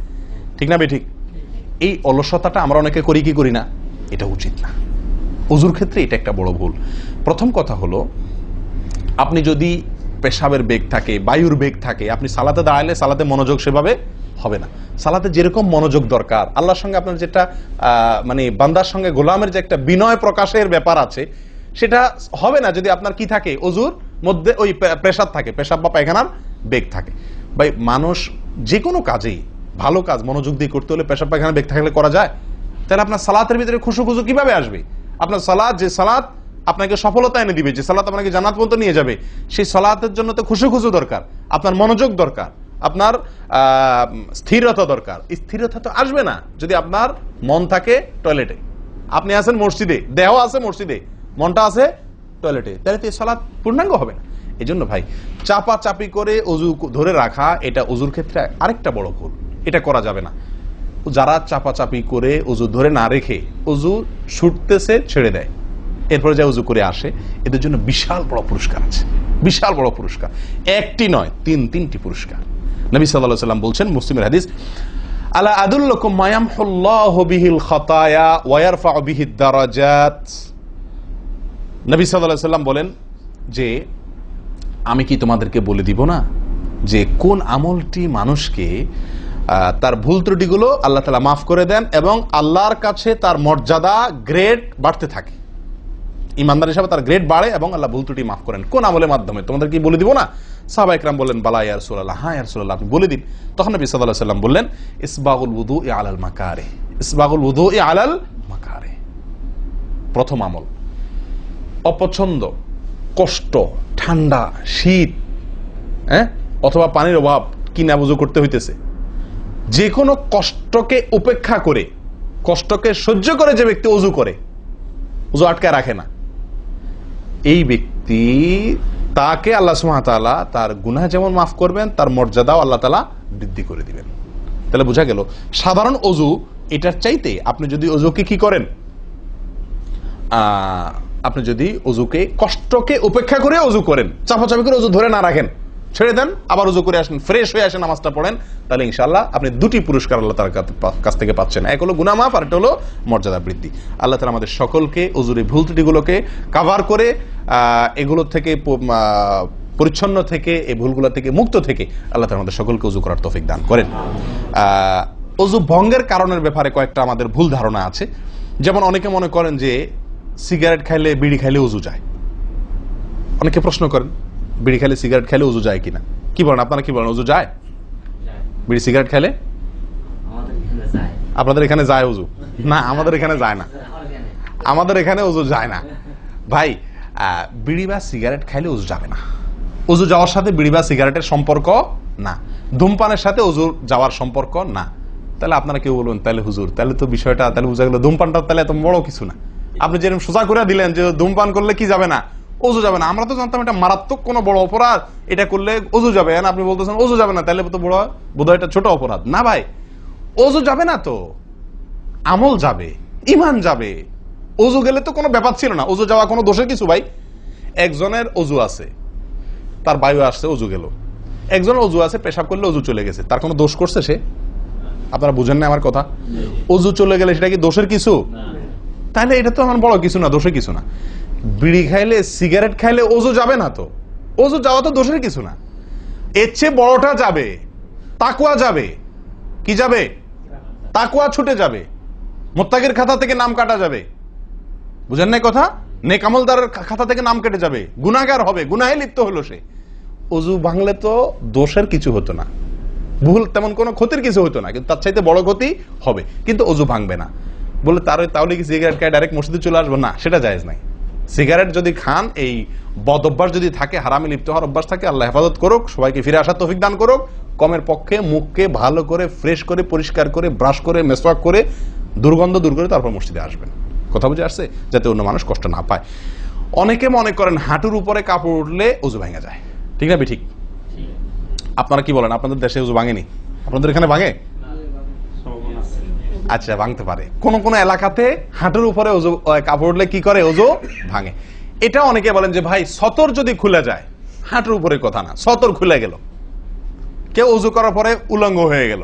ঠিক না ঠিক? এই অলসতাটা আমরা অনেকে করি কি করি না, এটা উচিত না। উজুর ক্ষেত্রে এটা একটা বড় ভুল। প্রথম কথা হলো, আপনি যদি পেশাবের বেগ থাকে, বায়ুর বেগ থাকে, আপনি সালাতে দাঁড়ালে সালাতে মনোযোগ সেভাবে হবে না। সালাতে যেরকম মনোযোগ দরকার, আল্লাহর সঙ্গে আপনার যেটা মানে বান্দার সঙ্গে গোলামের যে একটা বিনয় প্রকাশের ব্যাপার আছে, সেটা হবে না যদি আপনার কি থাকে, অজুর মধ্যে ওই প্রেসার থাকে, পেশাব বা পায়খানার বেগ থাকে। ভাই মানুষ যে কোনো কাজেই, ভালো কাজ মনোযোগ দিয়ে করতে হলে পেশাব পায়খানার বেগ থাকলে করা যায়? তাহলে আপনার সালাতের ভিতরে খুশু খুশু কিভাবে আসবে? আপনার সালাত, যে সালাত আপনাকে সফলতা এনে দিবে, যে সালাত আপনাকে জান্নাত পর্যন্ত নিয়ে যাবে, সেই সালাতের জন্য তো খুশু খুশু দরকার, আপনার মনোযোগ দরকার, আপনার স্থিরতা দরকার। স্থিরতা তো আসবে না যদি আপনার মন থাকে টয়লেটে। আপনি আছেন মসজিদে, দেহ আছে মসজিদে, মনটা আছে টয়লেটে, তাহলে তো এই সালাত পূর্ণাঙ্গ হবে না। এই জন্য ভাই চাপা চাপি করে অজু ধরে রাখা, এটা অজুর ক্ষেত্রে আরেকটা বড় ভুল, এটা করা যাবে না। যারা চাপাচাপি করে অজু ধরে না রেখে অজু ছুটতেছে, ছেড়ে দেয়, এরপরে যা উজু করে আসে, এদের জন্য বিশাল বড় পুরস্কার আছে, বিশাল বড় পুরস্কার, একটি নয়, তিনটি পুরস্কার। নবী সাল্লাল্লাহু আলাইহি ওয়াসাল্লাম বলছেন, মুসলিমের হাদিস, আলা আদুল্লুকুম মা ইয়ামহুল্লাহু বিহিল খাতায়া ওয়া ইয়ারফাউ বিহিদ দারাজাত। নবী সাল্লাল্লাহু আলাইহি ওয়াসাল্লাম বলেন যে, আমি কি তোমাদেরকে বলে দিব না যে কোন আমলটি মানুষকে তার ভুল ত্রুটিগুলো আল্লাহ তাআলা মাফ করে দেন এবং আল্লাহর কাছে তার মর্যাদা, গ্রেড বাড়তে থাকে, ইমানদার হিসাবে তার গ্রেড বাড়ে এবং আল্লাহ ভুল ত্রুটি মাফ করেন। কোন আমলের মাধ্যমে? তোমাদের কি বলে দিব না? সাহাবা ইকরাম বললেন, বালা ইয়া রাসূলুল্লাহ, হ্যাঁ ইয়া রাসূলুল্লাহ, আপনি বলে দিন। তখন নবী সাল্লাল্লাহু আলাইহি ওয়াসাল্লাম বললেন, ইসবাগুল wudu'i আলাল মাকারিহ, ইসবাগুল wudu'i আলাল মাকারিহ। প্রথম আমল, অপছন্দ, কষ্ট, ঠান্ডা, শীত, অথবা পানির অভাব, কিনা বুঝু করতে হইতেছে, যে কোনো কষ্টকে উপেক্ষা করে, কষ্টকে সহ্য করে যে ব্যক্তি ওযু করে, ওযু আটকায় রাখে না, এই ব্যক্তি, তাকে আল্লাহ সুবহানাহু ওয়া তাআলা তার গুনাহ যেমন মাফ করবেন, তার মর্যাদাও আল্লাহ তাআলা বৃদ্ধি করে দিবেন। তাহলে বোঝা গেল, সাধারণ ওযু এটার চাইতে আপনি যদি ওযুকে কি করেন, আপনি যদি ওযুকে, কষ্টকে উপেক্ষা করে ওযু করেন, চাপাচাপি করে ওযু ধরে না রাখেন, ছেড়ে দেন, আবার ওযু করে আসেন, ফ্রেশ হয়ে আসেন, নামাজটা পড়েন, তাহলে ইনশাআল্লাহ আপনি দুটি পুরস্কার আল্লাহ তাআলার কাছ থেকে পাচ্ছেন। এক হলো গুনাহ মাফ, আর একটা হলো মর্যাদা বৃদ্ধি। আল্লাহ তাআলা আমাদের সকলকে ওযুর ভুল ত্রুটিগুলোকে কভার করে এগুলো থেকে পরিচ্ছন্ন থেকে, এই ভুলগুলো থেকে মুক্ত থেকে আল্লাহ তাআলা আমাদের সকলকে ওযু করার তৌফিক দান করেন। ওযু ভঙ্গের কারণের ব্যাপারে কয়েকটা আমাদের ভুল ধারণা আছে। যেমন অনেকে মনে করেন যে সিগারেট খাইলে, বিড়ি খাইলে ওযু যায়। অনেকে প্রশ্ন করেন, বিড়ি খাইলে, সিগারেট খাইলে ওযু যায় কিনা? কি বলেন আপনারা, কি বলেন, ওযু যায়? বিড়ি সিগারেট খাইলে আপনাদের এখানে যায় ওযু? না, আমাদের এখানে যায় না, আমাদের এখানে ওযু যায় না ভাই। বিড়ি বা সিগারেট খাইলে ওযু যাবে না। ওযু যাওয়ার সাথে বিড়ি বা সিগারেটের সম্পর্ক না, ধূমপানের সাথে ওযু যাওয়ার সম্পর্ক না। তাহলে আপনারা কেউ বলবেন, তাহলে হুজুর, তাহলে তো বিষয়টা, তাহলে বোঝা গেল ধূমপানটা তাহলে এত বড় কিছু না। আপনি যেরকম সোজা করে দিলেন যে ধূমপান করলে কি যাবে না, ওযু যাবে না। আমরা তো জানতাম এটা মারাত্মক কোনো বড় অপরাধ, এটা করলে ওযু যাবে, আপনি বলতেছেন ওযু যাবে না, তাহলে তো বোধহয় এটা ছোট অপরাধ। না ভাই, ওযু যাবে না তো আমল যাবে, ঈমান যাবে। ওযু গেলে তো কোনো ব্যাপার ছিল না, ওযু যাওয়া কোনো দোষের কিছু ভাই। একজনের ওযু আছে, তার বায়ু আসছে, ওযু গেল। একজনের ওযু আছে, পেশাব করলে ওযু চলে গেছে, তার কোনো দোষ করছে সে? আপনারা বুঝেন না আমার কথা? ওযু চলে গেলে সেটা কি দোষের কিছু? তাহলে এটা তো আমার বড় কিছু না, দোষের কিছু না। বিড়ি খাইলে, সিগারেট খাইলে ওযু যাবে না তো, ওযু যাওয়া তো দোষের কিছু না। এর চেয়ে বড়টা যাবে, তাকওয়া যাবে। কি যাবে? তাকওয়া ছুটে যাবে, মুত্তাকির খাতা থেকে নাম কাটা যাবে। বুঝেন না কথা? নেক আমলদারের খাতা থেকে নাম কেটে যাবে, গুনাহগার হবে, গুনাহে লিপ্ত হলো সে। ওযু ভাঙলে তো দোষের কিছু হতো না, ভুল তেমন কোনো ক্ষতির কিছু হতো না, কিন্তু তার চাইতে বড় ক্ষতি হবে। কিন্তু ওযু ভাঙবে না বলে তাহলে কি সিগারেট খায় ডাইরেক্ট মসজিদে চলে আসবো? না, সেটা জায়েজ নাই। সিগারেট যদি খান, এই বদ অভ্যাস যদি থাকে, হারামে লিপ্ত হওয়ার অভ্যাস থাকে, আল্লাহ হেফাজত করুক, সবাইকে ফিরে আসার তৌফিক দান করুক। কমের পক্ষে মুখকে ভালো করে ফ্রেশ করে পরিষ্কার করে ব্রাশ করে মেসওয়াক করে দুর্গন্ধ দূর করে তারপর মসজিদে আসবেন। কথা বুঝে আসছে? যাতে অন্য মানুষ কষ্ট না পায়। অনেকে মনে করেন হাঁটুর উপরে কাপড় উঠলে ওযু ভেঙে যায়, ঠিক না? ঠিক। আপনারা কি বলেন? আপনাদের দেশে ওযু ভাঙেনি? আপনাদের এখানে ভাঙে? আচ্ছা, ভাঙতে পারে। কোন কোন এলাকাতে হাঁটুর উপরে ওযু কাপড় উঠলে কি করে? ওযু ভাঙে। এটা অনেকে বলেন যে ভাই সতর যদি খুলে যায়, হাঁটুর উপরে কথা না, সতর খুলে গেল, কেউ ওযু করার পরে উলঙ্গ হয়ে গেল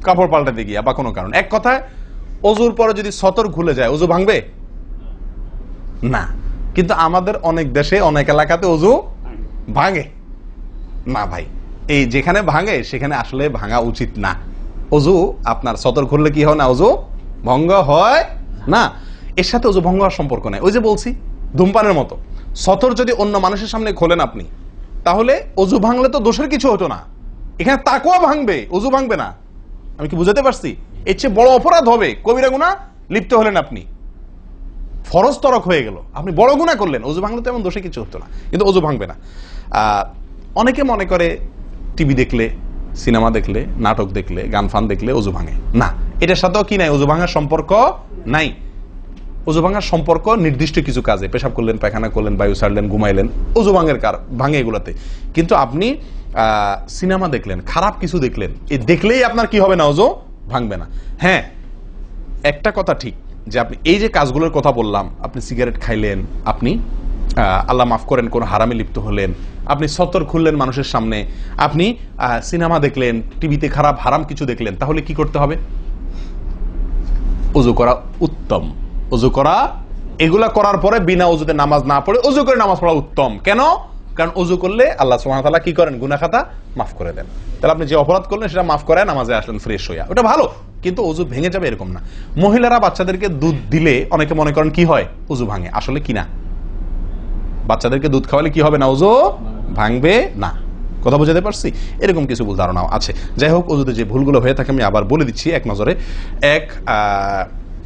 কাপড় পাল্টাতে গিয়া বা কোনো কারণ, এক কথায় ওযুর পরে যদি সতর খুলে যায় ওযু ভাঙবে না। কিন্তু আমাদের অনেক দেশে অনেক এলাকাতে ওযু ভাঙে না ভাই। এই যেখানে ভাঙে সেখানে আসলে ভাঙা উচিত না। ওযু আপনার সতর খুললে কি হয় না? ওযু ভঙ্গ হয় না। এর সাথে ওযু ভঙ্গ হওয়ার সম্পর্ক নেই। ওই যে বলছি, ধূমপানের মতো। সতর যদি অন্য মানুষের সামনে খোলেন আপনি, তাহলে ওযু ভাঙলে তো দোষের কিছু হতো না। এখানে তাকওয়া ভাঙবে, ওযু ভাঙবে না। আমি কি বুঝাতে পারছি? এর চেয়ে বড় অপরাধ হবে, কবিরা গুনাহ লিপ্ত হলেন আপনি, ফরজ তরক হয়ে গেল, আপনি বড় গুনাহ করলেন। ওযু ভাঙলে তো এমন দোষে কিছু হতো না, কিন্তু ওযু ভাঙবে না। অনেকে মনে করে টিভি দেখলে, সিনেমা দেখলে, নাটক দেখলে, গান ফান দেখলে ওযু ভাঙে না। এটার সাথেও কি নাই? ওযু ভাঙার সম্পর্ক নাই। ওযু ভাঙার সম্পর্ক নির্দিষ্ট কিছু কাজে, পেশাব করলেন, পায়খানা করলেন, বায়ু ছাড়লেন, ঘুমাইলেন, ওযু ভাঙে এগুলাতে। কিন্তু আপনি সিনেমা দেখলেন, খারাপ কিছু দেখলেন, এই দেখলেই আপনার কি হবে না? ওযু ভাঙবে না। হ্যাঁ, একটা কথা ঠিক যে আপনি এই যে কাজগুলোর কথা বললাম, আপনি সিগারেট খাইলেন, আপনি আল্লাহ মাফ করেন কোন হারামে লিপ্ত হলেন, আপনি সতর খুললেন মানুষের সামনে, আপনি সিনেমা দেখলেন, টিভিতে খারাপ হারাম কিছু দেখলেন, তাহলে কি করতে হবে? ওযু করা উত্তম। ওযু করা, এগুলা করার পরে বিনা ওযুতে নামাজ না পড়ে ওযু করে নামাজ পড়া উত্তম। কেন? কারণ ওযু করলে আল্লাহ সুবহানাহু ওয়া তাআলা কি করেন? গুনাহ খাতা মাফ করে দেন। তাহলে আপনি যে অপরাধ করলেন সেটা মাফ করে নামাজে আসলেন ফ্রেশ হইয়া, ওটা ভালো। কিন্তু ওযু ভেঙে যাবে এরকম না। মহিলারা বাচ্চাদেরকে দুধ দিলে অনেকে মনে করেন কি হয়? ওযু ভাঙে। আসলে কি না, বাচ্চাদেরকে দুধ খাওয়ালে কি হবে না? ওযু ভাঙবে না। কথা বুঝাতে পারছি? এরকম কিছু ভুল ধারণাও আছে। যাই হোক, ওযুতে যে ভুলগুলো হয়ে থাকে আমি আবার বলে দিচ্ছি এক নজরে। এক,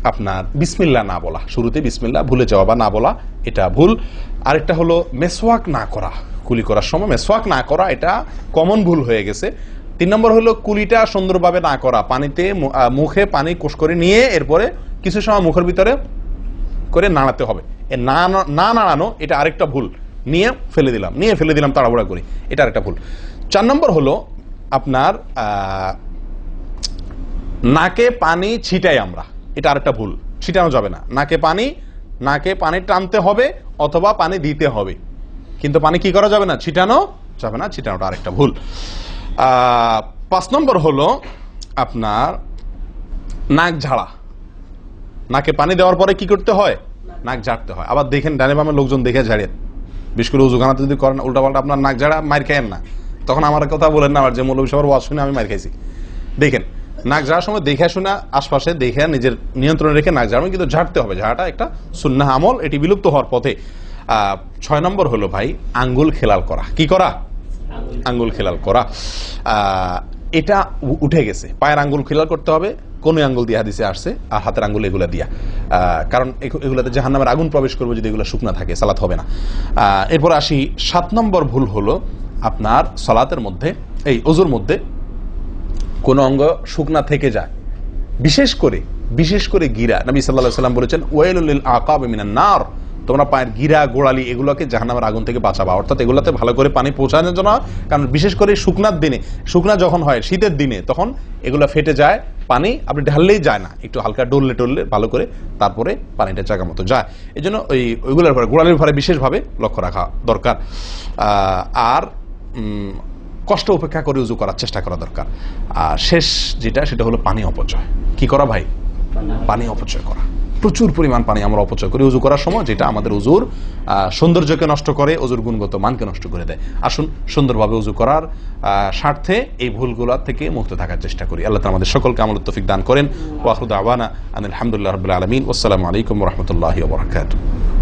আপনার বিসমিল্লাহ না বলা, শুরুতে বিসমিল্লাহ ভুলে যাওয়া বা না বলা, এটা ভুল। আরেকটা হলো মেসওয়াক না করা, কুলি করার সময় মেসওয়াক না করা, এটা কমন ভুল হয়ে গেছে। 3 নম্বর হলো কুলিটা সুন্দরভাবে না করা, পানিতে মুখে পানি কোষ করে নিয়ে এরপরে কিছু সময় মুখের ভিতরে করে নাড়াতে হবে। না নাড়ানো, এটা আরেকটা ভুল। নিয়ে ফেলে দিলাম তাড়াহুড়া করে, এটা আরেকটা ভুল। 4 নম্বর হলো আপনার নাকে পানি ছিটাই আমরা, এটা আরেকটা ভুল। ছিটানো যাবে না। নাকে পানি টানতে হবে অথবা পানি দিতে হবে, কিন্তু পানি কি করা যাবে না? ছিটানো যাবে না। ছিটানোটা আরেকটা ভুল। 5 নম্বর হলো আপনার নাক ঝাড়া। নাকে পানি দেওয়ার পরে কি করতে হয়? নাক ঝাড়তে হয়। আবার দেখেন ডানে বামে লোকজন দেখে ঝাড়েন, বিশেষ করে উজুখানাতে যদি করেন উল্টাপাল্টা আপনার নাক ঝাড়া, মার খায়েন না। তখন আমার কথা বলেন না, আমার যে মৌলভী সবার ওয়াজ শুনে আমি মার খাইছি। দেখেন, নাক ঝাড়ার সময় দেখে শোনা, আশপাশে দেখে নিজের নিয়ন্ত্রণে রেখে নাক ঝাড়বেন, কিন্তু ঝাড়তে হবে। ঝাড়াটা একটা সুন্নাহ আমল, এটি বিলুপ্ত হওয়ার পথে। 6 নম্বর হলো ভাই আঙ্গুল খেলাল করা। কি করা? আঙ্গুল খেলাল করা। এটা উঠে গেছে। পায়ের আঙ্গুল খেলাল করতে হবে, কোন আঙ্গুল দিয়ে হাদিসে আসছে, আর হাতের আঙ্গুল এগুলা দিয়া, কারণ এগুলাতে জাহান্নামের আগুন প্রবেশ করবে যদি এগুলো শুকনা থাকে, সালাত হবে না। এরপর আসি 7 নম্বর ভুল হলো আপনার সালাতের মধ্যে, এই ওযুর মধ্যে কোন অঙ্গ শুকনা থেকে যায়, বিশেষ করে গিরা। নবী সাল্লাল্লাহু আলাইহি ওয়াসাল্লাম বলেছেন ওয়াইলুল লিল আকাব মিনান নার, তোমরা পায়ের গিরা গোড়ালি এগুলোকে জাহান্নামের আগুন থেকে বাঁচাবা, অর্থাৎ এগুলোতে ভালো করে পানি পৌঁছানোর জন্য। কারণ বিশেষ করে শুকনার দিনে, শুকনা যখন হয় শীতের দিনে, তখন এগুলো ফেটে যায়, পানি আপনি ঢাললেই যায় না, একটু হালকা ডললে টললে ভালো করে তারপরে পানিটা জায়গা মতো যায়। এই জন্য ওইগুলোর পরে গোড়ালির পরে বিশেষভাবে লক্ষ্য রাখা দরকার। আর কষ্ট উপেক্ষা করে উজু করার চেষ্টা করা দরকার। আর শেষ যেটা, সেটা হলো পানি অপচয়। কি করা ভাই? পানি অপচয় করা। প্রচুর পরিমাণ পানি আমরা অপচয় করি উজু করার সময়, যেটা আমাদের উজুর সৌন্দর্যকে নষ্ট করে, উজুর গুণগত মানকে নষ্ট করে দেয়। আসুন সুন্দরভাবে উজু করার স্বার্থে এই ভুলগুলো থেকে মুক্ত থাকার চেষ্টা করি। আল্লাহ তাআলা আমাদের সকলকে আমলের তৌফিক দান করেন। ওয়া আখিরু দাওয়ানা আনিল হামদুলিল্লাহি রাব্বিল আলামিন। ওয়াসসালামু আলাইকুম ওয়া রাহমাতুল্লাহি ওয়া বারাকাতুহু।